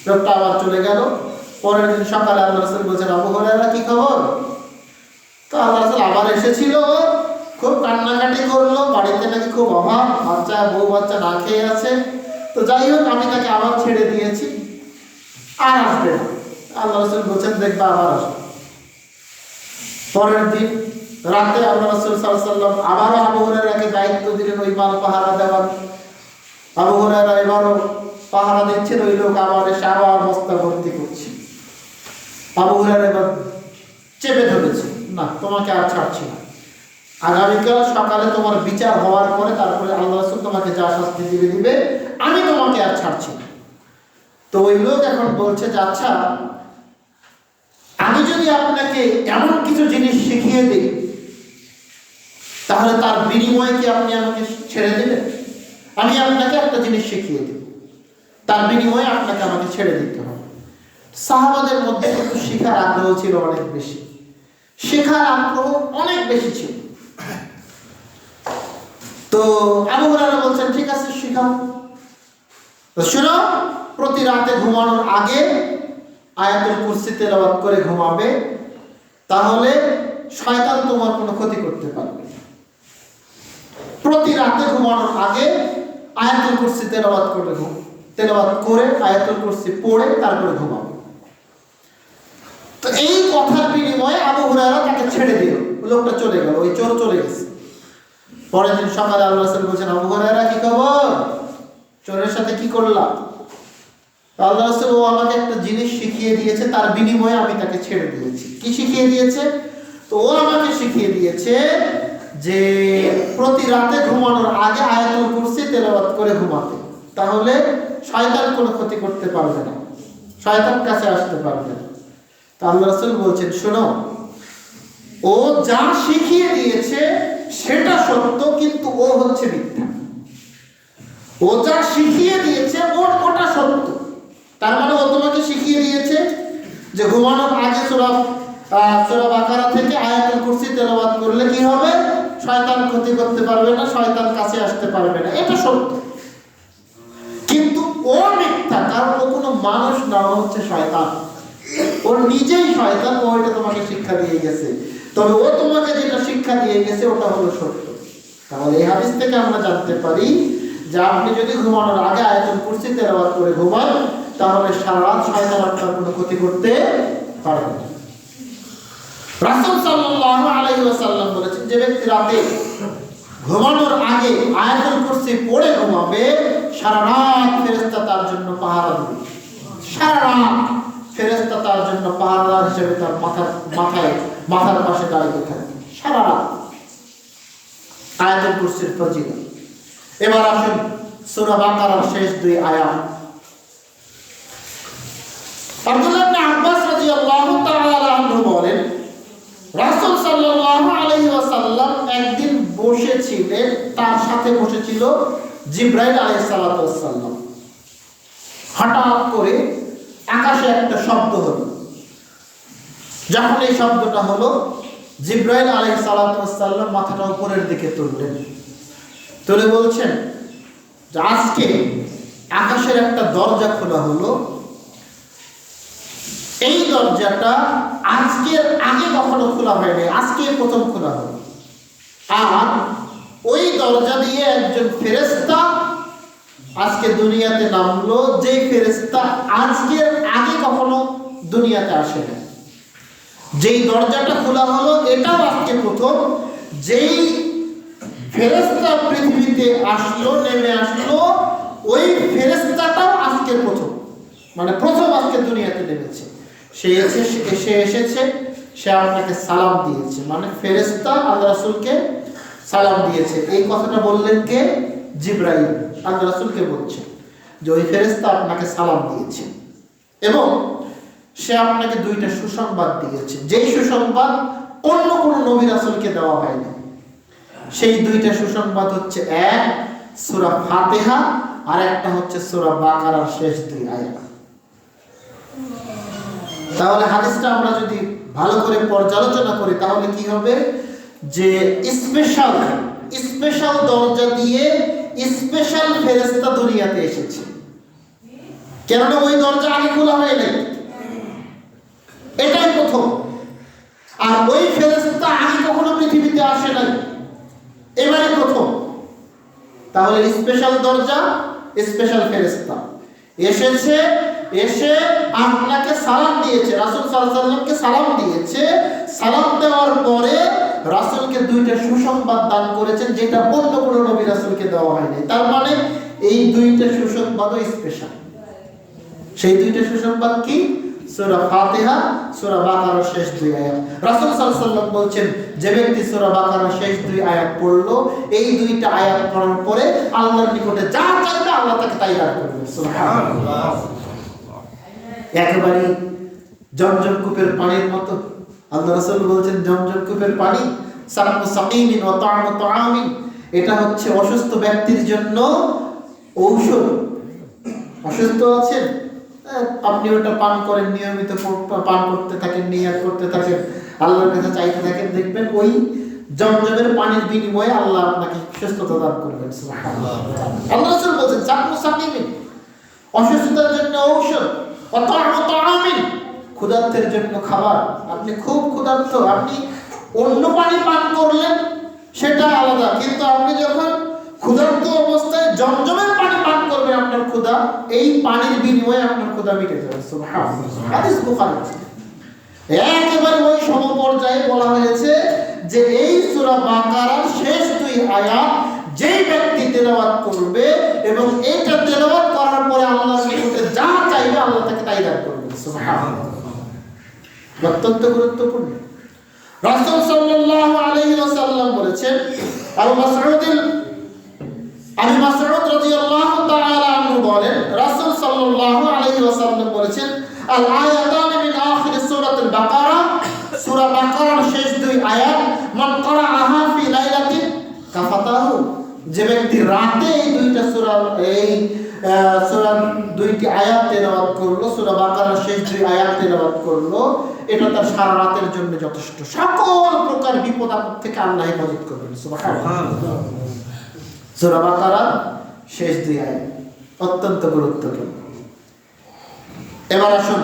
লোকটা আবার চলে গেল। পরের দিন সকালে আল্লাহ রাসূল বলছেন, আবু হুরায়রা কি খবর? তো আল্লাহ রাসূল আবার এসেছিল, খুব কান্নাকাটি করলো, বাড়িতে নাকি খুব অভাব, বাচ্চা বউ বাচ্চা না খেয়ে আছে। তো যাই হোক, আমি তাকে আবার ছেড়ে দিয়েছি, আর আসবে না। আল্লাহ রাসূল বলছেন, দেখবা আবার আসবে। পরের দিন রাতে আল্লাহ রাসূল সাল্লাল্লাহু আলাইহি ওয়াসাল্লাম আবারও আবু হুরায়রাকে দায়িত্ব দিলেন ওই মাল পাহারা দেওয়ার। আবু হুরায়রা এবারও পাহারা দিচ্ছেন, ওই লোক আবার এসে আবার বস্তা ভর্তি করছে। আবু হুরায়রা এবার চেপে ধরেছে, না তোমাকে আর ছাড়ছি না, আগামীকাল সকালে তোমার বিচার হওয়ার পরে তারপরে আল্লাহ রাসূল তোমাকে যা শাস্তি দিবে, আমি তোমাকে আর ছাড়ছি না। তো ওই লোক এখন বলছে যে, আচ্ছা আমি যদি আপনাকে এমন কিছু জিনিস শিখিয়ে দিই, তাহলে তার বিনিময়ে কি আপনি আমাকে ছেড়ে দেবেন? আমি আপনাকে একটা জিনিস শিখিয়ে দিই, তার বিনিময়ে আপনাকে আমাকে ছেড়ে দিতে হবে। সাহাবাদের মধ্যে কিন্তু শেখার আগ্রহ ছিল অনেক বেশি, শেখার আগ্রহ অনেক বেশি ছিল। তো আবু হুরায়রা বলছেন, ঠিক আছে শিখাও। তো শোনো, প্রতি রাতে ঘুমানোর আগে আয়াতুল কুরসি তেলাওয়াত করে ঘুমাবে, তাহলে শয়তান তোমার কোনো ক্ষতি করতে পারবে না। প্রতি রাতে ঘুমানোর আগে আয়াতুল কুরসি তেলাওয়াত করে আয়াতুল কুরসি পড়ে তারপরে ঘুমাবে। তো এই কথার বিনিময়ে আবু হুরায়রা তাকে ছেড়ে দিল, লোকটা চলে গেল, ওই চোর চলে গেছে। পরের দিন সকালে আল্লাহ রাসূল বলছেন, আবু হুরায়রা কি খবর? চোরের সাথে কি করলাম? আল্লাহ রাসূল, ও আমাকে একটা জিনিস শিখিয়ে দিয়েছে, তার বিনিময়ে আমি তাকে ছেড়ে দিয়েছি। কি শিখিয়ে দিয়েছে? তো ও আমাকে শিখিয়ে দিয়েছে যে প্রতি রাতে ঘুমানোর আগে আয়াতুল কুরসি তেলাওয়াত করে ঘুমাতে, তাহলে শয়তান কোনো ক্ষতি করতে পারবে না, শয়তান কাছে আসতে পারবে না। তা আল্লাহ রাসূল বলছেন, শোনো, ও যা শিখিয়ে দিয়েছে সেটা সত্য, কিন্তু ও হচ্ছে মিথ্যা। ও যা শিখিয়ে দিয়েছে ওটা সত্য, তার মানে ও তোমাকে শিখিয়ে দিয়েছে যে ঘুমানোর আগে সূরা বাকারা থেকে আয়াতুল কুরসি তেলাওয়াত করলে কি হবে? শয়তান ক্ষতি করতে পারবে না, শয়তান কাছে আসতে পারবে না, এটা সত্য। কিন্তু ও মিথ্যা, কারণ ও কোনো মানুষ না, ও হচ্ছে শয়তান, ও নিজেই শয়তান, ও এটা তোমাকে শিক্ষা দিয়ে গেছে। তবে ও তোমাকে যেটা শিক্ষা দিয়ে গেছে ওটা হলো সত্য। তাহলে এই হাদিস থেকে আমরা জানতে পারি যে আপনি যদি ঘুমানোর আগে আয়াতুল কুরসি তেলাওয়াত করে ঘুমান, তাহলে সারা রাত শয়তান আপনার কোনো ক্ষতি করতে পারবে না। রাসূল সাল্লাল্লাহু আলাইহি ওয়াসাল্লাম বলেছেন, যে ব্যক্তি রাতে ঘুমানোর আগে আয়াতুল কুরসি পড়ে ঘুমাবে, সারা রাত ফেরেশতা তার জন্য পাহারা দেবে। সারা রাত ফেরেশতা তার জন্য পাহারাদার হিসেবে তার মাথার পাশে দাঁড়িয়ে থাকে সারা রাত। আয়াতুল কুরসির ফজিলত। এবার আসুন সূরা বাকারার শেষ দুই আয়াত। আব্দুল্লাহ ইবনে আব্বাস রাদিয়াল্লাহু তাআলা আনহু বলেন, রাসূল সাল্লাল্লাহু আলাইহি ওয়াসাল্লাম একদিন বসেছিলেন, তার সাথে বসেছিল জিবরাইল আলাইহিস সালাতু ওয়াস সালাম। হঠাৎ করে আকাশে একটা শব্দ হলো। যখন এই শব্দটা হলো, জিবরাইল আলাইহিস সালাতু ওয়াস সালাম মাথাটা উপরের দিকে তুললেন, তুলে বলছেন যে আজকে আকাশের একটা দরজা খোলা হলো। এই দরজাটা আজকের আগে কখনো খোলা হয়নি, আজকে প্রথম খোলা হলো। আর ওই দরজা দিয়ে একজন ফেরেশতা আজকে দুনিয়াতে নামলো, যে ফেরেশতা আজকের আগে কখনো দুনিয়াতে আসে না। যেই দরজাটা খোলা হলো এটাও আজকে প্রথম। যেই ফেরেশতা পৃথিবীতে আসলো, নেমে আসলো, ওই ফেরেশতাটাও আজকে প্রথম, মানে প্রথম আজকে দুনিয়াতে নেমেছে। সে এসেছে, সে আপনাকে সালাম দিয়েছে, মানে ফেরেশতা আল্লাহ রাসূলকে সালাম দিয়েছে। এই কথাটা বললেন কে? জিবরাইল আল্লাহ রাসূলকে বলছে যে ওই ফেরেশতা আপনাকে সালাম দিয়েছে এবং সে আপনাকে দুইটা সুসংবাদ দিয়েছে, যেই সুসংবাদ অন্য কোনো নবী রাসূলকে দেওয়া হয়নি। সেই দুইটা সুসংবাদ হচ্ছে, এক সূরা ফাতিহা আর একটা হচ্ছে সূরা বাকারার শেষ দুই আয়াত। তাহলে হাদিসটা আমরা যদি ভালো করে পর্যালোচনা করি তাহলে কি হবে, যে স্পেশাল দরজা দিয়ে স্পেশাল ফেরেশতা দুনিয়াতে এসেছে। কেননা ওই দরজা আগে খোলা হয় নাই, এটাই প্রথম। আর ওই ফেরেশতা আগে কখনো পৃথিবীতে আসে নাই, এবারে প্রথম। তাহলে স্পেশাল দরজা, স্পেশাল ফেরেশতা এসেছে, এসে আপনাকে সালাম দিয়েছে, রাসূল সাল্লাল্লাহু আলাইহি ওয়াসাল্লামকে সালাম দিয়েছে। সালাম দেওয়ার পরে রাসূলকে দুইটা সুসংবাদ দান করেছেন, যেটা অন্য কোনো নবী রাসূলকে দেওয়া হয়নি। তার মানে এই দুইটা সুসংবাদও স্পেশাল। সেই দুইটা সুসংবাদ কি? সূরা ফাতিহা, সূরা বাকারার শেষ দুই আয়াত। রাসূল সাল্লাল্লাহু আলাইহি ওয়াসাল্লাম বলছেন, যে ব্যক্তি সূরা বাকারার শেষ দুই আয়াত পড়লো, এই দুইটা আয়াত পড়ার পরে আল্লাহর নিকটে যা চাইবে আল্লাহ তাকে তাই দান করবেন। সুবহানাল্লাহ। একেবারে জমজম কূপের পানির মতো। আল্লাহ রাসূল বলছেন, জমজম কূপের পানি সাকু সাকিমিন ওয়া তা'মু তা'আমিন, এটা হচ্ছে অসুস্থ ব্যক্তির জন্য ঔষধ। অসুস্থ আছেন, আপনি ওটা পান করেন, নিয়মিত পান করতে থাকেন, নিয়াত করতে থাকেন, আল্লাহর কাছে চাইতে থাকেন, দেখবেন ওই জমজমের পানির বিনিময়ে আল্লাহ আপনাকে সুস্থতা দান করবেন। সুবহানাল্লাহ। আল্লাহ রাসূল বলেন সাকু সাকিমিন, অসুস্থতার জন্য ঔষধ, ওয়া তা'মু তা'আমিন, ক্ষুধার্তের জন্য খাবার। আপনি খুব ক্ষুধার্ত, আপনি অন্য পানি পান করলেন সেটা আলাদা, কিন্তু আপনি যখন ক্ষুধার্ত অবস্থায় জমজমের পানি পান করবেন, আপনার ক্ষুধা, এই পানির বিনিময়ে আপনার ক্ষুধা মিটে যাবে। সুবহানাল্লাহ। হাদিস বুখারী। একেবারে ওই সমপর্যায়ে বলা হয়েছে যে এই সূরা বাকারার শেষ দুই আয়াত যেই ব্যক্তি তেলাওয়াত করবে এবং এইটা তেলাওয়াত করার পরে আল্লাহর নিকটে যা চাইবে আল্লাহ তাকে তাই দান করবেন। সুবহানাল্লাহ। অত্যন্ত গুরুত্বপূর্ণ। রাসূল সাল্লাল্লাহু আলাইহি ওয়াসাল্লাম বলেছেন, আবু মাসউদ রাদিয়াল্লাহু তাআলা আনহু বলেন, রাসূল সাল্লাল্লাহু আলাইহি ওয়াসাল্লাম বলেছেন, আল আয়াতান মিন আখির সূরাতুল বাকারা, সূরা বাকারার শেষ দুই আয়াত, মান ক্বারাআহা ফি লাইলাতিন কাফাতাহু, যে ব্যক্তি রাতে এই দুইটা সূরা দুইটি আয়াত তেলাওয়াত করলো, সূরা বাকারার শেষ দুই আয়াত তেলাওয়াত করলো, এটা তার সারা রাতের জন্য যথেষ্ট। সকল প্রকার বিপদ আপদ থেকে আল্লাহ হেফাজত করবেন। সুবহানাল্লাহ। সূরা বাকারার শেষ দুই আয়াত অত্যন্ত গুরুত্বপূর্ণ। এবার আসুন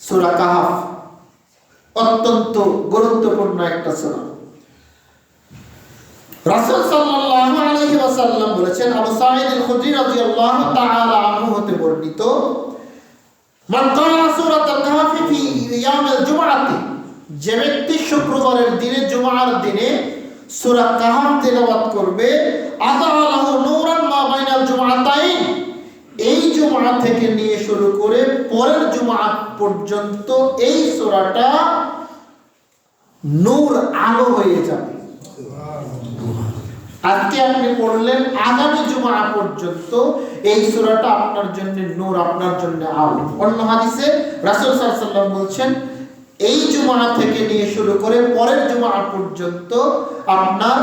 সূরা কাহফ, অত্যন্ত গুরুত্বপূর্ণ একটা সূরা। রাসূল সাল্লাল্লাহু আলাইহি ওয়াসাল্লাম বলেছেন, আবু সাঈদ আল-খুদরি রাদিয়াল্লাহু তাআলা আনহু হতে বর্ণিত, মান ক্বারা সূরাতুল কাহফ ফি ইয়াউমিল জুমআতি, যে ব্যক্তি শুক্রবারের দিনে, জুমআর দিনে সূরা কাহফ তেলাওয়াত করবে, আতালাহু নূরান মা বাইনাল জুমআতাইন, এই জুমআ থেকে নিয়ে শুরু করে পরের জুমআ পর্যন্ত এই সূরাটা নূর, আলো হয়ে যাবে। আজকে আপনি পড়লেন, আগামী জুমা পর্যন্ত এই সূরাটা আপনার জন্য নূর, আপনার জন্য আলো। অন্য হাদিসে রাসূল সাল্লাল্লাহু আলাইহি ওয়াসাল্লাম বলছেন, এই জুমা থেকে নিয়ে শুরু করে পরের জুমা পর্যন্ত আপনার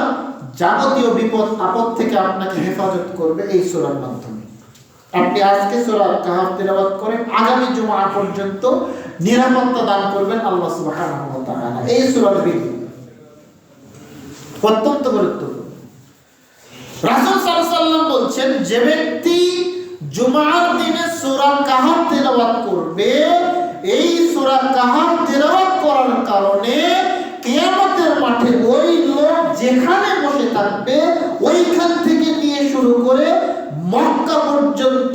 যাবতীয় বিপদ আপদ থেকে আপনাকে হেফাজত করবে এই সূরার মাধ্যমে। আপনি আজকে সূরা কাহফ তেলাওয়াত করেন, আগামী জুমা পর্যন্ত নিরাপত্তা দান করবেন আল্লাহ সুবহানাহু ওয়া তাআলা। এই সূরার বিধি অত্যন্ত গুরুত্বপূর্ণ। রাসূল সাল্লাল্লাহু আলাইহি ওয়াসাল্লাম বলছেন, যে ব্যক্তি জুমার দিনে সূরা কাহফ তেলাওয়াত করবে, এই সূরা কাহফ তেলাওয়াত করার কারণে কিয়ামতের মাঠে ওই লোক যেখানে বসে থাকবে ওইখান থেকে নিয়ে শুরু করে মক্কা পর্যন্ত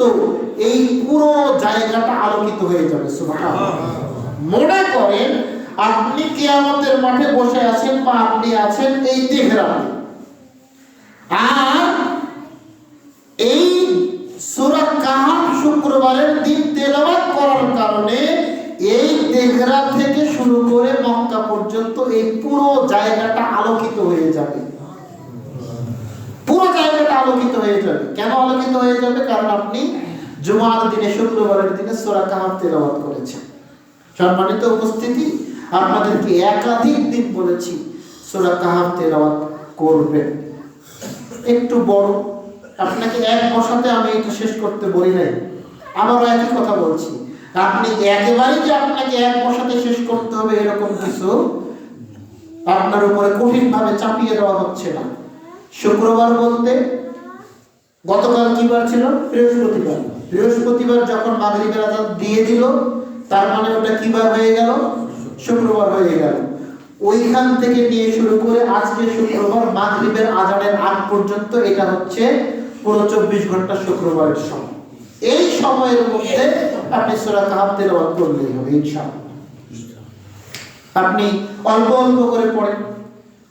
এই পুরো জায়গাটা আলোকিত হয়ে যাবে। সুবহানাল্লাহ। মনে করেন আপনি কিয়ামতের মাঠে বসে আছেন বা আপনি আছেন এই তেহরানে, আর এই সূরা কাহফ শুক্রবারের দিন তেলাওয়াত করার কারণে এই তেহরান থেকে শুরু করে মক্কা পর্যন্ত এই পুরো জায়গাটা আলোকিত হয়ে যাবে। পুরো জায়গাটা আলোকিত হয়ে যাবে। কেন আলোকিত হয়ে যাবে? কারণ আপনি জুমার দিনে, শুক্রবারের দিনে সূরা কাহফ তেলাওয়াত করেছেন। সম্মানিত উপস্থিতি, আপনাদেরকে একাধিক দিন বলেছি সূরা কাহফ তেলাওয়াত করবেন। একটু বড়, আপনাকে এক বসাতে আমি এটা শেষ করতে বলি নাই, আবারও একই কথা বলছি। আপনি একেবারেই যে আপনাকে এক বসাতে শেষ করতে হবে এরকম কিছু আপনার উপরে কঠিন ভাবে চাপিয়ে দেওয়া হচ্ছে না। শুক্রবার বলতে গতকাল কি বার ছিল? বৃহস্পতিবার। বৃহস্পতিবার যখন মাগরিবের আযান দিয়ে দিল, তার মানে ওটা কি বার হয়ে গেল? শুক্রবার হয়ে গেল। ওইখান থেকে নিয়ে শুরু করে আজকে শুক্রবার মাগরিবের আযানের আগ পর্যন্ত এটা হচ্ছে পুরো 24 ঘন্টা শুক্রবারের সময়। এই সময়ের মধ্যে আপনি সূরা কাহফ তেলাওয়াত করলেই হবে ইনশাআল্লাহ। আপনি অল্প অল্প করে পড়েন,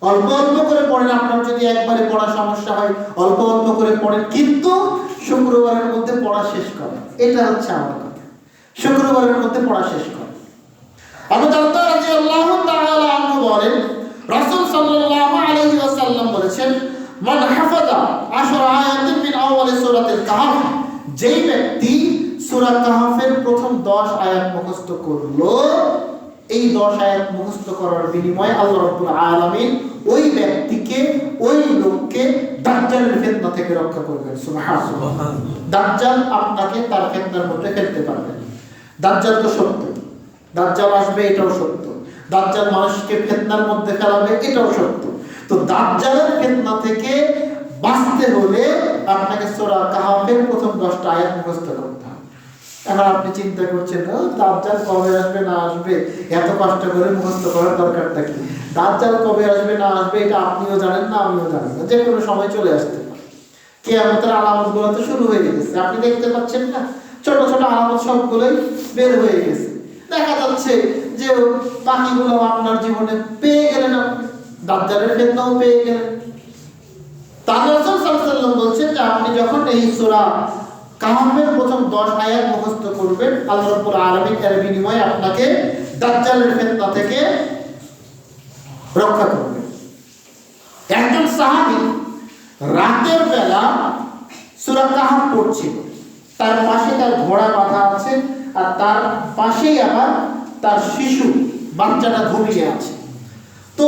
অল্প অল্প করে পড়েন। আপনার যদি একবারে পড়া সমস্যা হয় অল্প অল্প করে পড়েন, কিন্তু শুক্রবারের মধ্যে পড়া শেষ করেন। এটা হচ্ছে আমার কথা, শুক্রবারের মধ্যে পড়া শেষ করেন। আবু দারদা রাদিয়াল্লাহু তাআলা আনহু বলেন, রাসূল সাল্লাল্লাহু আলাইহি ওয়াসাল্লাম বলেছেন, মান হাফাযা 10 আয়াতিন মিন আউয়ালি সূরাতিল কাহফ, যেই ব্যক্তি সূরা কাহফের প্রথম 10 আয়াত মুখস্থ করলো, এই 10 আয়াত মুখস্থ করার বিনিময়ে আল্লাহ রাব্বুল আলামিন ওই ব্যক্তিকে, ওই লোককে দাজ্জালের ফিতনা থেকে রক্ষা করবেন। সুবহানাল্লাহ। দাজ্জাল আপনাকে তার ফিতনার মধ্যে ফেলতে পারবে না। দাজ্জাল তো সত্য, দাজ্জাল আসবে এটাও সত্য, দাজ্জাল মানুষকে ফিতনার মধ্যে ফেলাবে এটাও সত্য। তো দাজ্জালের ফিতনা থেকে বাঁচতে হলে আপনাকে সূরা কাহফের প্রথম 10টা আয়াত মুখস্থ করতে হবে। এখন আপনি চিন্তা করছেন, দাজ্জাল কবে আসবে না আসবে, এত কষ্ট করে মুখস্থ করার দরকারটা কি? দাজ্জাল কবে আসবে না আসবে এটা আপনিও জানেন না, আমিও জানি না। যে কোনো সময় চলে আসতে পারে। কিয়ামতের আলামতগুলো তো শুরু হয়ে গেছে, আপনি দেখতে পাচ্ছেন না? ছোট ছোট আলামত সবগুলোই বের হয়ে গেছে। দেখা যাচ্ছে যে বাকিগুলো আপনার জীবনে পেয়ে গেলেন, আপনি দাজ্জালের ফিতনাও পেয়ে গেলেন। তাহলে রাসূল সাল্লাল্লাহু আলাইহি ওয়াসাল্লাম বলছেন যে আপনি যখন এই সূরা কাহফের প্রথম 10 আয়াত মুখস্থ করবেন, আল্লাহ রাব্বুল আলামিন এর বিনিময়ে আপনাকে দাজ্জালের ফিতনা থেকে রক্ষা করবেন। একজন সাহাবী রাতের বেলা সূরা কাহফ পড়ছিল, তার পাশে তার ঘোড়া বাঁধা আছে, আর তার পাশেই আবার তার শিশু বাচ্চাটা ঘুমিয়ে আছে। তো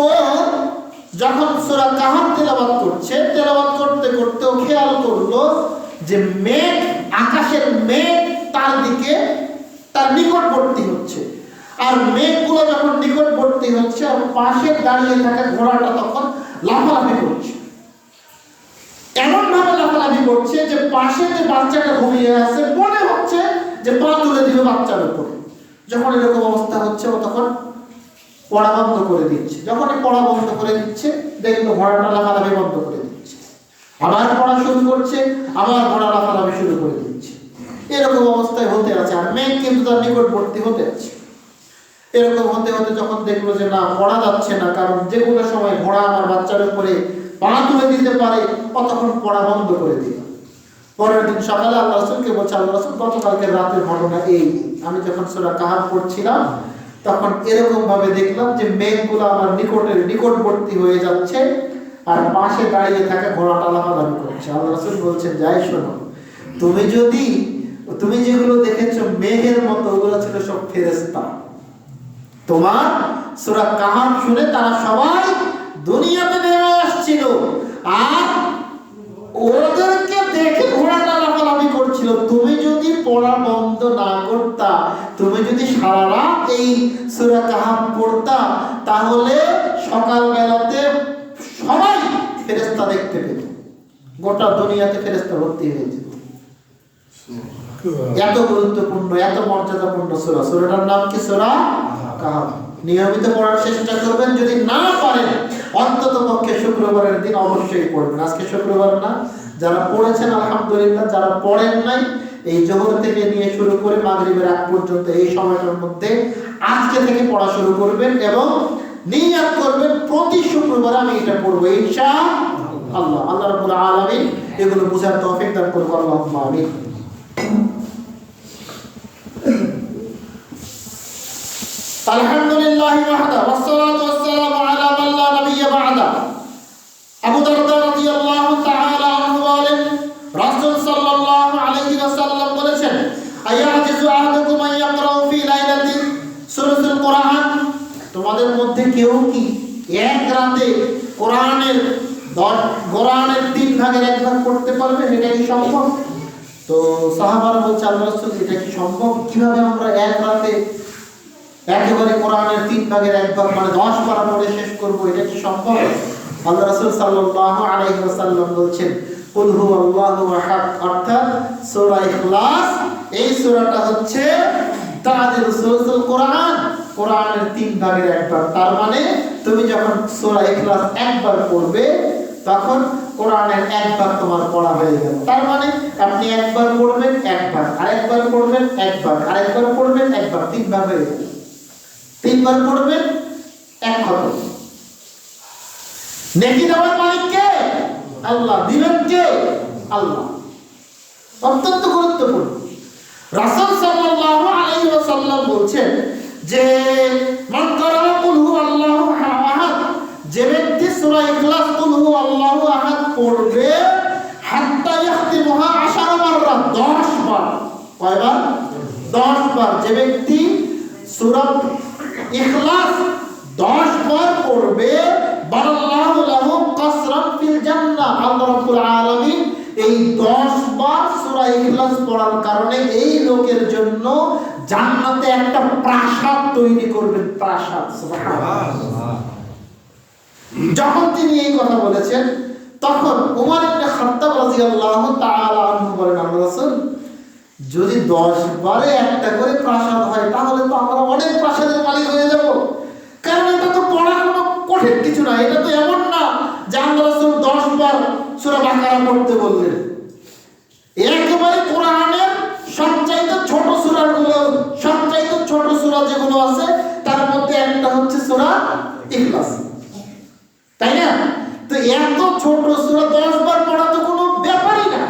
যখন সূরা কাহফ তেলাওয়াত করছে, তেলাওয়াত করতে করতে ও খেয়াল করলো যে মেঘ, আকাশের মেঘ তার দিকে, তার নিকটবর্তী হচ্ছে। আর মেঘগুলো যখন নিকটবর্তী হচ্ছে, আর পাশে দাঁড়িয়ে থাকা ঘোড়াটা তখন লাফালাফি করছে। এমন ভাবে লাফালাফি করছে যে পাশে যে বাচ্চাটা ঘুমিয়ে আছে মনে হচ্ছে যে পা তুলে দিবে বাচ্চার উপরে। যখন এরকম অবস্থা হচ্ছে, ও তখন পড়া বন্ধ করে দিচ্ছে। যখনই পড়া বন্ধ করে দিচ্ছে, দেখলো ঘোড়াটা লাফালাফি বন্ধ করে দিচ্ছে। আবার পড়া শুরু করছে, আবার ঘোড়া লাফালাফি শুরু করে দিচ্ছে। এরকম অবস্থায় হতে আছে, আর মেঘ কিন্তু তার নিকটবর্তী হতে আছে। এরকম হতে হতে যখন দেখলো যে না, পড়া যাচ্ছে না, কারণ যে কোনো সময় ঘোড়া আমার বাচ্চার উপরে পা তুলে দিতে পারে, ততক্ষণ পড়া বন্ধ করে দিল। পরের দিন সকালে আল্লাহ রাসূলকে বলছে, আল্লাহ রাসূল গতকালকে রাতের ঘটনা এই, আমি যখন সূরা কাহফ পড়ছিলাম তখন এরকম ভাবে দেখলাম যে মেঘগুলো আমার নিকটবর্তী হয়ে যাচ্ছে, আর পাশে দাঁড়িয়ে থাকা ঘোড়াটা লাফালাফি করছে। আল্লাহ রাসূল বলছেন, যাই শোনো, তুমি যেগুলো দেখেছো মেঘের মতো, ওগুলো ছিল সব ফেরেশতা। তোমার সূরা কাহাফ শুনে তারা সবাই দুনিয়াতে নেমে আসছিল, আর ওদেরকে দেখে ঘোড়াটা লাফালাফি করছিল। তুমি যদি পড়া বন্ধ না করতা, তুমি যদি সারা রাত এই সূরা কাহাফ পড়তা, তাহলে সকালবেলাতে সবাই ফেরেশতা দেখতে পেত, গোটা দুনিয়াতে ফেরেশতা ভর্তি হয়ে যেত। এত গুরুত্বপূর্ণ, এত মর্যাদাপূর্ণ সূরা। সূরাটার নাম কি? সূরা কাহাফ। নিয়মিত পড়ার চেষ্টা করবেন, যদি না পারেন অন্তত পক্ষে শুক্রবারের দিন অবশ্যই পড়বেন। আজকে শুক্রবার না, যারা পড়েছেন আলহামদুলিল্লাহ, যারা পড়েন নাই এই জোহর থেকে নিয়ে শুরু করে মাগরিবের আগ পর্যন্ত এই সময়টার মধ্যে আজকে থেকে পড়া শুরু করবেন এবং নিয়ত করবেন প্রতি শুক্রবার আমি এটা পড়বো ইনশাআল্লাহ। আল্লাহ রাব্বুল আলামিন এগুলো বুঝার তৌফিক দান করুন, আল্লাহুম্মা আমিন। আলহামদুলিল্লাহি ওয়াহদা ওয়াসসালাতু ওয়াসসালামু আলা মান লা নাবিয়্যা বা'দা। আবু দারদা রাদিয়াল্লাহু তাআলা আনহু বলেন, রাসূল সাল্লাল্লাহু আলাইহি ওয়াসাল্লাম বলেছেন, আয়াজিজু আহাদুকুম আন ইয়াকরাউ ফি লাইলাতিন সূরাতুল কুরআন। তোমাদের মধ্যে কেউ কি এক রাতে কোরআনের 3 ভাগের 1 ভাগ পড়তে পারবে? এটা কি সম্ভব? তো সাহাবারা বলছে, আল্লাহর রাসূল, এটা কি সম্ভব? কিভাবে আমরা এক রাতে একেবারে কোরআনের 3 ভাগের 1 ভাগ মানে 10 পারা পড়ে শেষ করব? এটা কি সম্ভব? আল্লাহ রাসূল সাল্লাল্লাহু আলাইহি ওয়াসাল্লাম বলছেন, কুল হুয়াল্লাহু আহাদ, অর্থাৎ সূরা ইখলাস। এই সূরাটা হচ্ছে তাআদিল সূরাতুল কুরআন, কোরআনের 3 ভাগের 1 ভাগ। তার মানে তুমি যখন সূরা ইখলাস একবার পড়বে, তখন কোরআনের 1 ভাগ তোমার পড়া হয়ে গেল। তার মানে আপনি একবার পড়বেন 1 ভাগ, আরেকবার পড়বেন 1 ভাগ, আরেকবার পড়বেন 1 ভাগ, 3 ভাগ হয়ে গেল। 3 বার পড়বেন 1 খতম। নেকি দেওয়ার মালিক কে? আল্লাহ। দিবেন কে? আল্লাহ। অত্যন্ত গুরুত্বপূর্ণ। রাসূল সাল্লাল্লাহু আলাইহি ওয়াসাল্লাম বলছেন যে মান ক্বারা কুল হুয়াল্লাহু আহাদ, যে ব্যক্তি সূরা ইখলাস কুল হুয়াল্লাহু আহাদ পড়বে, হাত্তা ইয়াখতিমুহা 10 মাররা, 10 বার। কয়বার? 10 বার। যে ব্যক্তি সূরা ইখলাস 10 বার পড়বে, বারাল্লাহু লাহু কাসরান ফিল জান্নাহ, আল্লাহ রাব্বুল আলামিন এই 10 বার সূরা ইখলাস পড়ার কারণে এই লোকের জন্য জান্নাতে একটা প্রাসাদ তৈরি করবেন। প্রাসাদ, সুবহানাল্লাহ। যখন তিনি এই কথা বলেছেন, তখন ওমর ইবনে খাত্তাব রাদিয়াল্লাহু তাআলা আনহু বলেন, আল্লাহর রাসূল, যদি 10 বারে একটা করে প্রাসাদ হয়, তাহলে তো আমরা অনেক প্রাসাদের মালিক হয়ে যাব। কারণ এটা তো পড়া কোনো কঠিন কিছু না। এটা তো এমন না যে আল্লাহর রাসূল 10 বার সূরা বাকারা পড়তে বললেন। একেবারে কোরআনের সবচাইতে ছোট সূরাগুলো, সবচাইতে ছোট সূরা যেগুলো আছে, তার মধ্যে একটা হচ্ছে সূরা ইখলাস, তাই না? তো এত ছোট সূরা 10 বার পড়া তো কোনো ব্যাপারই না।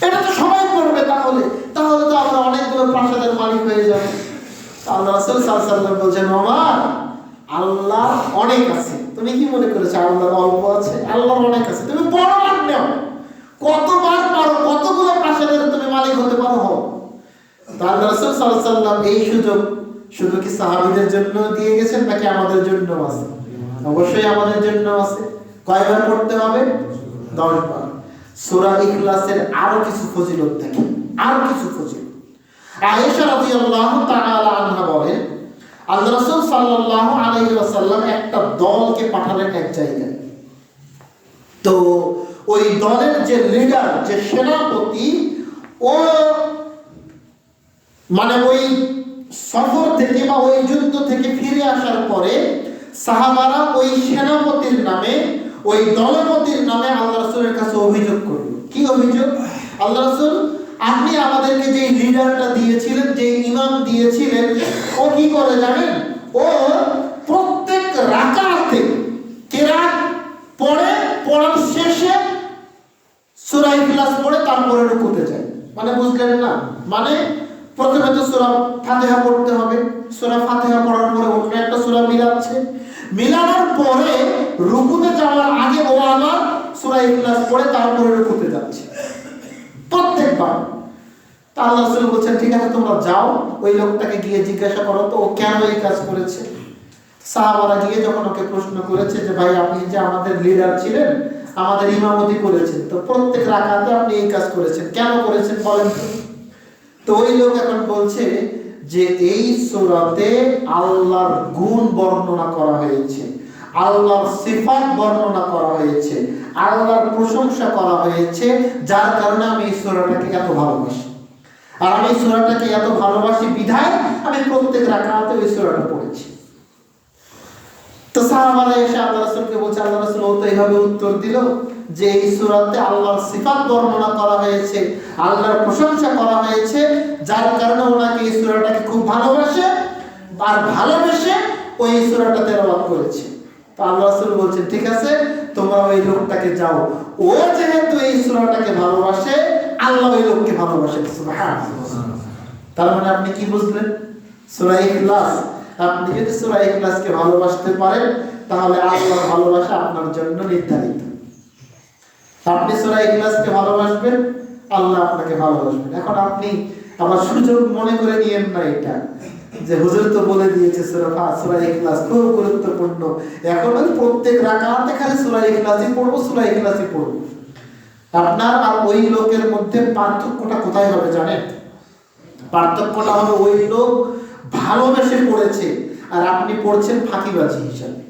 এটা তো সবাই পড়বে, তাহলে তো আমরা অনেকগুলো প্রাসাদের মালিক হয়ে যাব। আল্লাহ রাসূল সাল্লাল্লাহু আলাইহি ওয়াসাল্লাম বলেন, ওমর, আল্লাহ অনেক আছে। তুমি কি মনে করেছো আল্লাহর অল্প আছে? আল্লাহর অনেক আছে। তুমি পড়ো আর নাও, কতবার পারো, কতগুলো প্রাসাদের তুমি মালিক হতে পারো, হও। তো আল্লাহ রাসূল সাল্লাল্লাহু আলাইহি ওয়াসাল্লাম এই সুযোগ শুধু কি সাহাবীদের জন্য দিয়ে গেছেন, নাকি আমাদের জন্য আছে? অবশ্যই আমাদের জন্য আছে। কয়বার পড়তে হবে? 10 বার। সূরা ইখলাসের আরো কিছু ফজিলত থাকে, আরো কিছু ফজিলত। আয়েশা রাদিয়াল্লাহু তাআলা আনহা বলেন, আল্লাহ রাসূল সাল্লাল্লাহু আলাইহি ওয়াসাল্লাম একটা দলকে পাঠালেন এক জায়গায়। তো ওই দলের যে লিডার, যে সেনাপতি, ও মানে ওই সফর থেকে বা ওই যুদ্ধ থেকে ফিরে আসার পরে সাহাবারা ওই সেনাপতির নামে, ওই দলপতির নামে আল্লাহ রাসূলের কাছে অভিযোগ করল। কি অভিযোগ? আল্লাহ রাসূল, আপনি আমাদেরকে যে লিডারটা দিয়েছিলেন, যে ইমাম দিয়েছিলেন, ও কি করে জানেন? ও প্রত্যেক রাকাতে কিরাত পড়ে, পড়ার শেষে সূরা ইখলাস পড়ে তারপরে রুকুতে যায়। মানে বুঝলেন না? মানে প্রথমে তো সূরা ফাতিহা পড়তে হবে, সূরা ফাতিহা পড়ার পরে অন্য একটা সূরা মিলাচ্ছে, মিলানোর পরে রুকুতে যাওয়ার আগে ও আবার সূরা ইখলাস পড়ে তারপরে রুকুতে যাচ্ছে প্রত্যেকবার। তা আল্লাহ রাসূল বলছেন ঠিক আছে তোমরা যাও, ওই লোকটাকে গিয়ে জিজ্ঞাসা করো তো ও কেন এই কাজ করেছে। সাহাবারা গিয়ে যখন ওকে প্রশ্ন করেছে যে ভাই আপনি যে আমাদের লিডার ছিলেন, আমাদের ইমামতি করেছেন, তো প্রত্যেক রাকাতে আপনি এই কাজ করেছেন, কেন করেছেন বলেন তো। তো ওই লোক এখন বলছে যে এই সূরাতে আল্লাহর গুণ বর্ণনা করা হয়েছে, আল্লাহর সিফাত বর্ণনা করা হয়েছে, আল্লাহর প্রশংসা করা হয়েছে, যার কারণে আমি এই সূরাটাকে এত ভালোবাসি। আর আমি এই সূরাটাকে এত ভালোবাসি বিধায় আমি প্রত্যেক রাকাতে ওই সূরাটা পড়েছি। তো সাহাবারা এসে আল্লাহ রাসূলকে বলছে, আল্লাহ রাসূল ও তো এইভাবে উত্তর দিল যে এই সূরাতে আল্লাহর সিফাত বর্ণনা করা হয়েছে, আল্লাহর প্রশংসা করা হয়েছে, যার কারণে ওনাকে এই সূরাটাকে খুব ভালোবাসে আর ভালোবেসে ওই সূরাটা তেলাওয়াত করেছে। তো আল্লাহ রাসূল বলছেন ঠিক আছে তোমরা ওই লোকটাকে যাও, ও যেহেতু এই সূরাটাকে ভালোবাসে আল্লাহ ওই লোককে ভালোবাসে। সুবহানাল্লাহ। তার মানে আপনি কি বুঝলেন? সূরা ইখলাস, আপনি যদি সূরা ইখলাসকে ভালোবাসতে পারেন তাহলে আল্লাহর ভালোবাসা আপনার জন্য নির্ধারিত। আপনি সূরা ইখলাসকে ভালোবাসবেন, আল্লাহ আপনাকে ভালোবাসবেন। এখন আপনি আবার সুযোগ মনে করে নিয়েন না এটা যে হুজুর তো বলে দিয়েছে সূরা ইখলাস খুব গুরুত্বপূর্ণ, এখন আমি প্রত্যেক রাকাতে খালি সূরা ইখলাসই পড়বো, সূরা ইখলাসই পড়বো। আপনার আর ওই লোকের মধ্যে পার্থক্যটা কোথায় হবে জানেন? পার্থক্যটা হবে ওই লোক ভালোবেসে পড়েছে আর আপনি পড়ছেন ফাঁকিবাজি হিসাবে।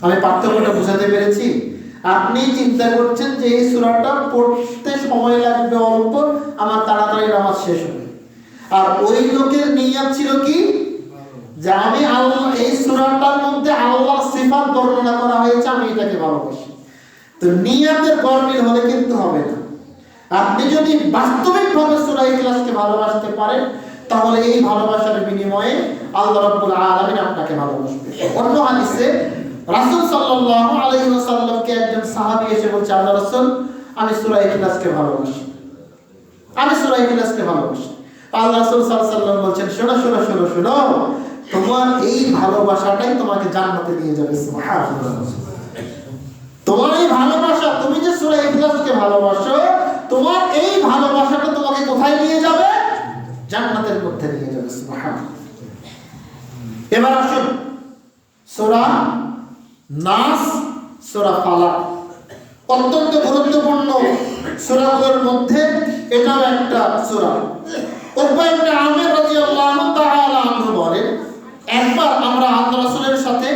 আমি পার্থক্যটা বোঝাতে পেরেছি? আপনি চিন্তা করছেন যে এই সূরাটা পড়তে সময় লাগবে অল্প, আমার তাড়াতাড়ি নামাজ শেষ হবে। আর ওই লোকের নিয়ত ছিল কি যে আমি আল্লাহ এই সূরাটার মধ্যে আল্লাহর সিফাত বর্ণনা করা হয়েছে, আমি এটাকে ভালোবাসি। তো নিয়তের গরমিল হলে কিন্তু হবে না। আপনি যদি বাস্তবিকভাবে সূরা ইখলাসকে ভালোবাসতে পারেন তাহলে এই ভালোবাসার বিনিময়ে আল্লাহ রাব্বুল আলামিন আপনাকে ভালোবাসবে। অন্য হাদিসে রাসূল সাল্লাল্লাহু আলাইহি ওয়াসাল্লামকে একজন সাহাবী এসে বলছে, আল্লাহ রাসূল আমি সূরা ইখলাসকে ভালোবাসি, আমি সূরা ইখলাসকে ভালোবাসি। আল্লাহ রাসূল সাল্লাল্লাহু আলাইহি ওয়াসাল্লাম বলছেন শোনো শোনো শোনো শোনো, তোমার এই ভালোবাসাটাই তোমাকে জান্নাতে নিয়ে যাবে। সুবহানাল্লাহ। তোমার এই ভালোবাসা, তুমি যে সূরা ইখলাসকে ভালোবাসো, তোমার এই ভালোবাসাটা তোমাকে কোথায় নিয়ে যাবে? জান্নাতের মধ্যে নিয়ে যাবে। সুবহানাল্লাহ। এবার আসুন সূরা নাস, সূরা ফালাক অত্যন্ত গুরুত্বপূর্ণ সূরাগুলোর মধ্যে এটাও একটা সূরা। উকবা ইবনে আমির রাদিয়াল্লাহু তাআলা আনহু বলেন, একবার আমরা আল্লাহ রাসূলের সাথে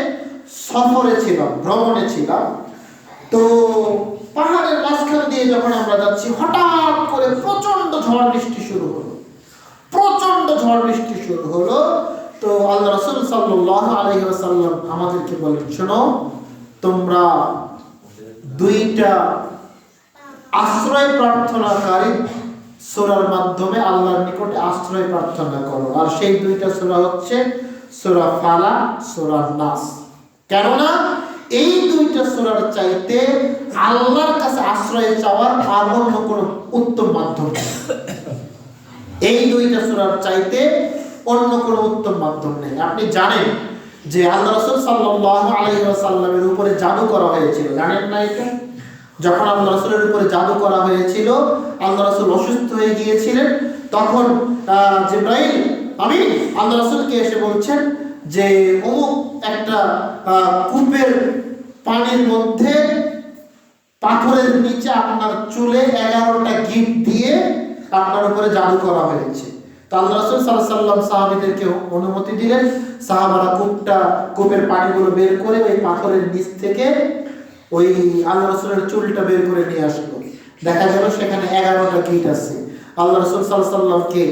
সফরে ছিলাম, ভ্রমণে ছিলাম। তো পাহাড়ের মাঝখান দিয়ে যখন আমরা যাচ্ছি হঠাৎ করে প্রচন্ড ঝড় বৃষ্টি শুরু হলো, প্রচন্ড ঝড় বৃষ্টি শুরু হলো। তো আল্লাহ রাসূল সাল্লাল্লাহু আলাইহি ওয়াসাল্লাম আমাদেরকে বলেন শোনো, তোমরা দুইটা আশ্রয় প্রার্থনাকারী সূরার মাধ্যমে আল্লাহর নিকটে আশ্রয় প্রার্থনা করো। আর সেই দুইটা সূরা হচ্ছে সূরা ফালাক, সূরা নাস। কেননা এই দুইটা সূরার চাইতে আল্লাহর কাছে আশ্রয় চাওয়ার আর অন্য কোনো উত্তম মাধ্যম নেই। এই দুইটা সূরার চাইতে অন্য কোনো উত্তম মাধ্যম নেই। আপনি জানেন যে আল্লাহ রাসূল সাল্লাল্লাহু আলাইহি ওয়াসাল্লামের উপরে জাদু করা হয়েছিল, জানেন না এটা? যখন আল্লাহ রাসূলের উপরে জাদু করা হয়েছিল, আল্লাহ রাসূল অসুস্থ হয়ে গিয়েছিলেন, তখন জিবরাইল আমিন আল্লাহ রাসূলকে এসে বলছেন যে অমুক একটা কূপের পানির মধ্যে পাথরের নিচে আপনার চুলে 11টা গিট দিয়ে আপনার উপরে জাদু করা হয়েছে। তো আল্লাহ রাসূল সাল্লাল্লাহু আলাইহি ওয়াসাল্লাম সাহাবীদেরকে অনুমতি দিলেন, সাহাবারা কূপের পানিগুলো বের করে ওই পাথরের নিচ থেকে ওই আল্লাহ রাসূলের চুলটা বের করে নিয়ে আসলো। দেখা গেল সেখানে 11টা গিট আছে। আল্লাহ রাসূল সাল্লাল্লাহু আলাইহি ওয়াসাল্লামকে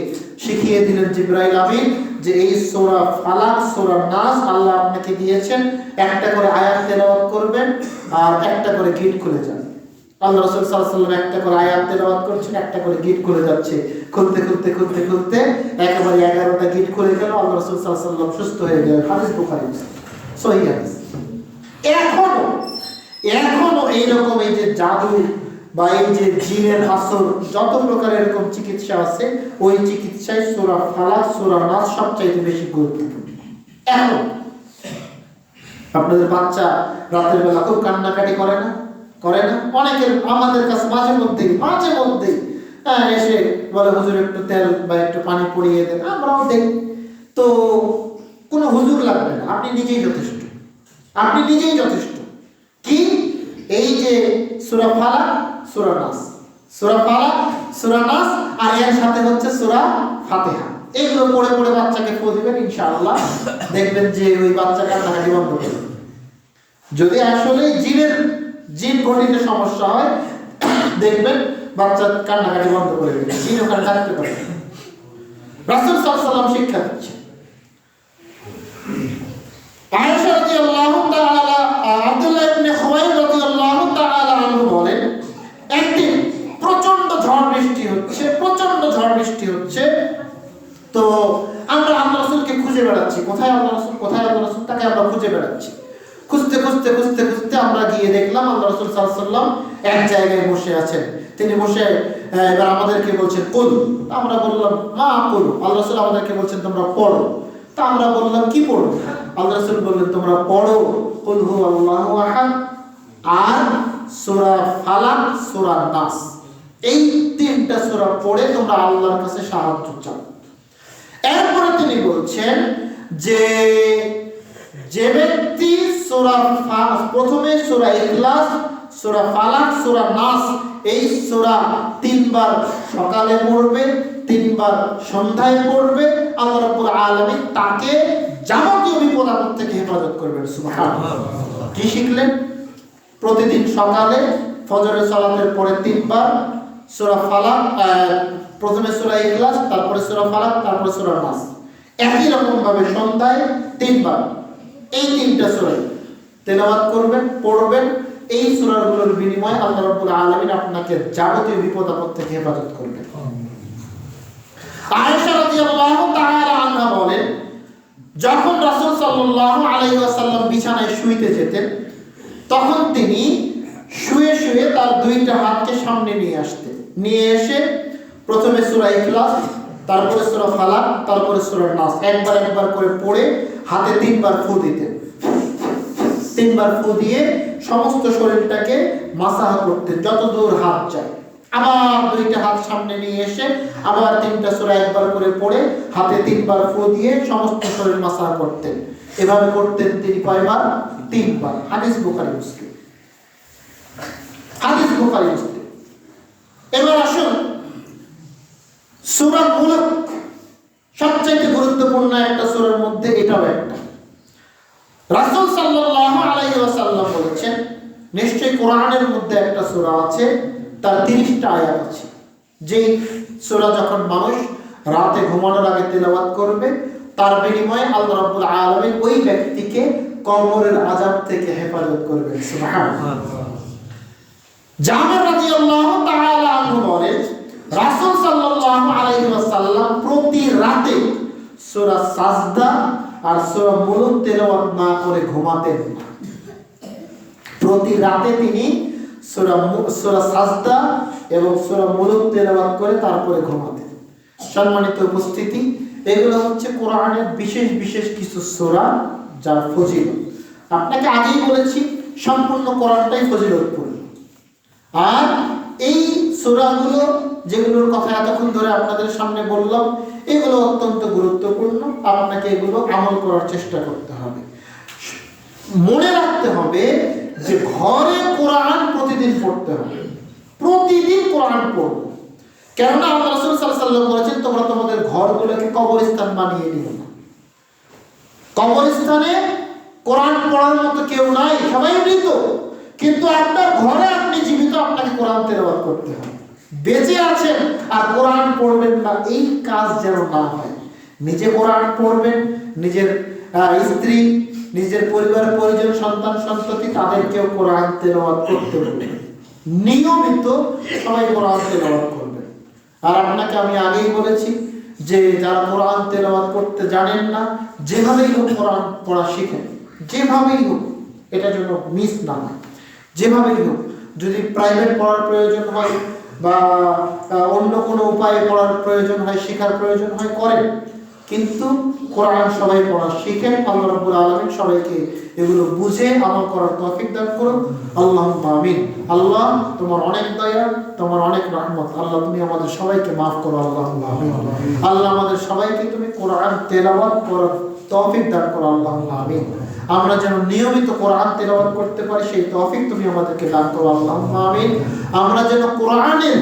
শিখিয়ে দিলেন জিবরাইল আমিন যে এই সূরা ফালাক, সূরা নাস আল্লাহ আপনাকে দিয়েছেন, একটা করে আয়াত তেলাওয়াত করবেন আর একটা করে গিট খুলে যাবে। আল্লাহ রাসূল সাল্লাল্লাহু আলাইহি ওয়াসাল্লাম একটা করে আয়াত তেলাওয়াত করছেন, একটা করে গিট খুলে যাচ্ছে। খুলতে খুলতে খুলতে খুলতে একেবারে 11টা গিট খুলে গেল। আল্লাহ রাসূল সাল্লাল্লাহু আলাইহি ওয়াসাল্লাম সুস্থ হয়ে গেলেন। হাদিস বুখারী, সহিহ হাদিস। এখনো এইরকম এই যে জাদু বা এই যে জিনের আসর, যত প্রকার এরকম চিকিৎসা আছে, ওই চিকিৎসায় সূরা ফালাক, সূরা নাস সবচেয়ে বেশি গুরুত্বপূর্ণ। এখন আপনাদের বাচ্চা রাতের বেলা খুব কান্নাকাটি করে না? করে না? অনেকের আমাদের কাছে মাঝে মধ্যেই এসে বলে হুজুর একটু তেল বা একটু পানি পড়িয়ে দেন, আমরাও দেই। তো কোনো হুজুর লাগবে না, আপনি নিজেই যথেষ্ট। আপনি নিজেই যথেষ্ট। কি? এই যে সূরা ফালাক, সূরা নাস, সূরা ফালাক, সূরা নাস, আর এর সাথে হচ্ছে সূরা ফাতিহা, এগুলো পড়ে পড়ে বাচ্চাকে ফু দিবেন, ইনশাআল্লাহ দেখবেন যে ওই বাচ্চা কান্নাকাটি বন্ধ করবে। যদি আসলে জিন ঘটিত সমস্যা হয়, দেখবেন বাচ্চা কান্নাকাটি বন্ধ করে দেবে, জিন ওখানে থাকতে পারে। রাসূল সাল্লাল্লাহু আলাইহি ওয়াসাল্লাম শিক্ষা দিচ্ছে। আয়েশা রাদিয়াল্লাহু তাআলা, আব্দুল্লাহ ইবনে খুবাইব রাদিয়াল্লাহু তাআলা আনহু বলেন, একদিন প্রচন্ড ঝড় বৃষ্টি হচ্ছে। তো আমরা আল্লাহ রাসূলকে খুঁজে বেড়াচ্ছি, কোথায় আল্লাহ রাসূল, তাকে আমরা খুঁজে বেড়াচ্ছি। খুঁজতে আমরা গিয়ে দেখলাম আল্লাহ রাসূল সাল্লাল্লাহু আলাইহি ওয়াসাল্লাম এক জায়গায় বসে আছেন। তিনি বসে এবার আমাদেরকে বলছেন কুল। আমরা বললাম মা কুল। আল্লাহ রাসূল আমাদেরকে বলছেন তোমরা পড়ো। তা আমরা বললাম কি পড়ব? আল্লাহ রাসূল বললেন তোমরা পড়ো কুল হুয়াল্লাহু আহাদ আর সূরা ফালাক, সূরা নাস, এই তিনটা সূরা পড়ে তোমরা আল্লাহর কাছে সাহায্য চাও। এরপরে তিনি বলছেন যে ব্যক্তি প্রথমে সূরা ইখলাস, সূরা ফালাক, সূরা নাস, এই সূরা 3 বার সকালে পড়বে, 3 বার সন্ধ্যায় পড়বে, আল্লাহ রাব্বুল আলামিন তাকে যাবতীয় বিপদ আপদ থেকে হেফাজত করবেন। সুবহানাল্লাহ। কি শিখলেন? প্রতিদিন সকালে ফজরের সালাতের পরে 3 বার সূরা ফালাক, প্রথমে সূরা ইখলাস, তারপরে সূরা ফালাক, তারপরে সূরা নাস, একই রকম ভাবে সন্ধ্যায় 3 বার এই 3টা সূরা তেলাওয়াত করবেন, পড়বেন। এই সূরাগুলোর বিনিময়ে আল্লাহ রাব্বুল আলামিন আপনাকে যাবতীয় বিপদ আপদ থেকে হেফাজত করবেন। আয়েশা রাদিয়াল্লাহু তাআলা আনহা বলেন, যখন রাসূল সাল্লাল্লাহু আলাইহি ওয়াসাল্লাম বিছানায় শুইতে যেতেন, তখন তিনি শুয়ে শুয়ে তার 2টা হাতকে সামনে নিয়ে এসে প্রথমে সূরা ইখলাস, তারপরে সূরা ফালাক, তারপরে সূরা নাস একবার করে পড়ে হাতে 3 বার ফু দিতেন। 3 বার ফু দিয়ে সমস্ত শরীরটাকে মাসাহ করতেন যত দূর হাত যায়। আবার 2টা হাত সামনে নিয়ে এসে আবার 3টা সূরা একবার করে পড়ে হাতে 3 বার ফু দিয়ে সমস্ত শরীর মাসাহ করতেন। এভাবে করতেন তিনি কয়বার? 3 বার। হাদিস বুখারী মুসলিম। এবার আসুন সূরা মুলক, সবচেয়ে গুরুত্বপূর্ণ একটা সূরার মধ্যে এটাও একটা। রাসূল সাল্লাল্লাহু আলাইহি ওয়াসাল্লাম বলেছেন, নিশ্চয়ই কোরআনের মধ্যে একটা সূরা আছে, তার 30টা আয়াত আছে, যেই সূরা যখন মানুষ রাতে ঘুমানোর আগে তেলাওয়াত করবে, তার বিনিময়ে আল্লাহ রাব্বুল আলামিন ওই ব্যক্তিকে কবরের আযাব থেকে হেফাজত করবেন। সুবহানাল্লাহ। জাবের রাদিয়াল্লাহু তাআলা আনহু বলেন, রাসূল সাল্লাল্লাহু আলাইহি ওয়াসাল্লাম প্রতি রাতে সূরা সাজদা আর সূরা মুলক তেলাওয়াত না করে ঘুমাতেন না। প্রতি রাতে তিনি সূরা সাজদা এবং সূরা মুলক তেলাওয়াত করে তারপরে ঘুমাতেন। সম্মানিত উপস্থিতি, এগুলো হচ্ছে কোরআনের বিশেষ কিছু সূরা যার ফজিলত। আপনাকে আগেই বলেছি সম্পূর্ণ কোরআনটাই ফজিলতপূর্ণ। আর এই সূরাগুলো যেগুলোর কথা এতক্ষণ ধরে আপনাদের সামনে বললাম, এগুলো অত্যন্ত গুরুত্বপূর্ণ। আপনাকে এগুলো আমল করার চেষ্টা করতে হবে। মনে রাখতে হবে যে ঘরে কোরআন প্রতিদিন পড়তে হবে, প্রতিদিন কোরআন পড়ব। কেননা আল্লাহ রাসূল সাল্লাল্লাহু আলাইহি ওয়াসাল্লাম বলেছেন, তোমরা তোমাদের ঘরগুলোকে কবরস্থান বানিয়ে নিও না। কবরস্থানে কোরআন পড়ার মতো কেউ নাই, সবাই মৃত, কিন্তু আপনার ঘরে আপনি জীবিত, আপনাকে কোরআন তেলাওয়াত করতে হবে। বেঁচে আছেন আর কোরআন পড়বেন না, এই কাজ যেন না হয়। নিজে কোরআন পড়বেন, নিজের স্ত্রী, নিজের পরিবার পরিজন, সন্তান সন্ততি, তাদেরকেও কোরআন তেলাওয়াত করতে হবে। নিয়মিত সবাই কোরআন তেলাওয়াত করবেন। আর আপনাকে আমি আগেই বলেছি যে যারা কোরআন তেলাওয়াত করতে জানেন না, যেভাবেই হোক কোরআন পড়া শিখেন, যেভাবেই হোক, এটা যেন মিস না হয়। যেভাবেই হোক, যদি প্রাইভেট পড়ার প্রয়োজন হয় বা অন্য কোনো উপায়ে পড়ার প্রয়োজন হয়, শেখার প্রয়োজন হয়, করেন। কিন্তু কোরআন সবাই পড়া শিখেন। আল্লাহ রাব্বুল আলামিন সবাইকে এগুলো বুঝে আমল করার তৌফিক দান করুন। আল্লাহুম্মা আমিন। আল্লাহ তোমার অনেক দয়া, তোমার অনেক রহমত। আল্লাহ তুমি আমাদের সবাইকে মাফ করো। আল্লাহুম্মা আমিন। আল্লাহ আমাদের সবাইকে তুমি কোরআন তেলাওয়াত করার তৌফিক দান করো। আল্লাহুম্মা আমিন। আমরা যেন নিয়মিত কোরআন তেলাওয়াত করতে পারি সেই তৌফিক তুমি আমাদেরকে দান করো। আল্লাহুম্মা আমিন। আমরা যেন কোরআনের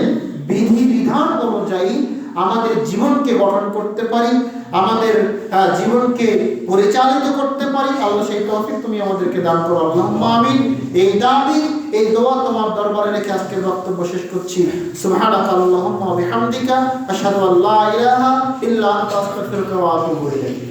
বিধি বিধান অনুযায়ী আমাদের জীবনকে গঠন করতে পারি, আমাদের জীবনকে পরিচালিত করতে পারি। আল্লাহ সেই তৌফিক তুমি আমাদেরকে দান করো। আল্লাহুম্মা আমিন। এই দাবি এই দোয়া তোমার দরবারে রেখে আজকের বক্তব্য শেষ করছি। সুবহানাকা আল্লাহুম্মা ওয়া বিহামদিকা আশহাদু আল্লা ইলাহা ইল্লা আনতা আস্তাগফিরুকা ওয়া আতুবু ইলাইক।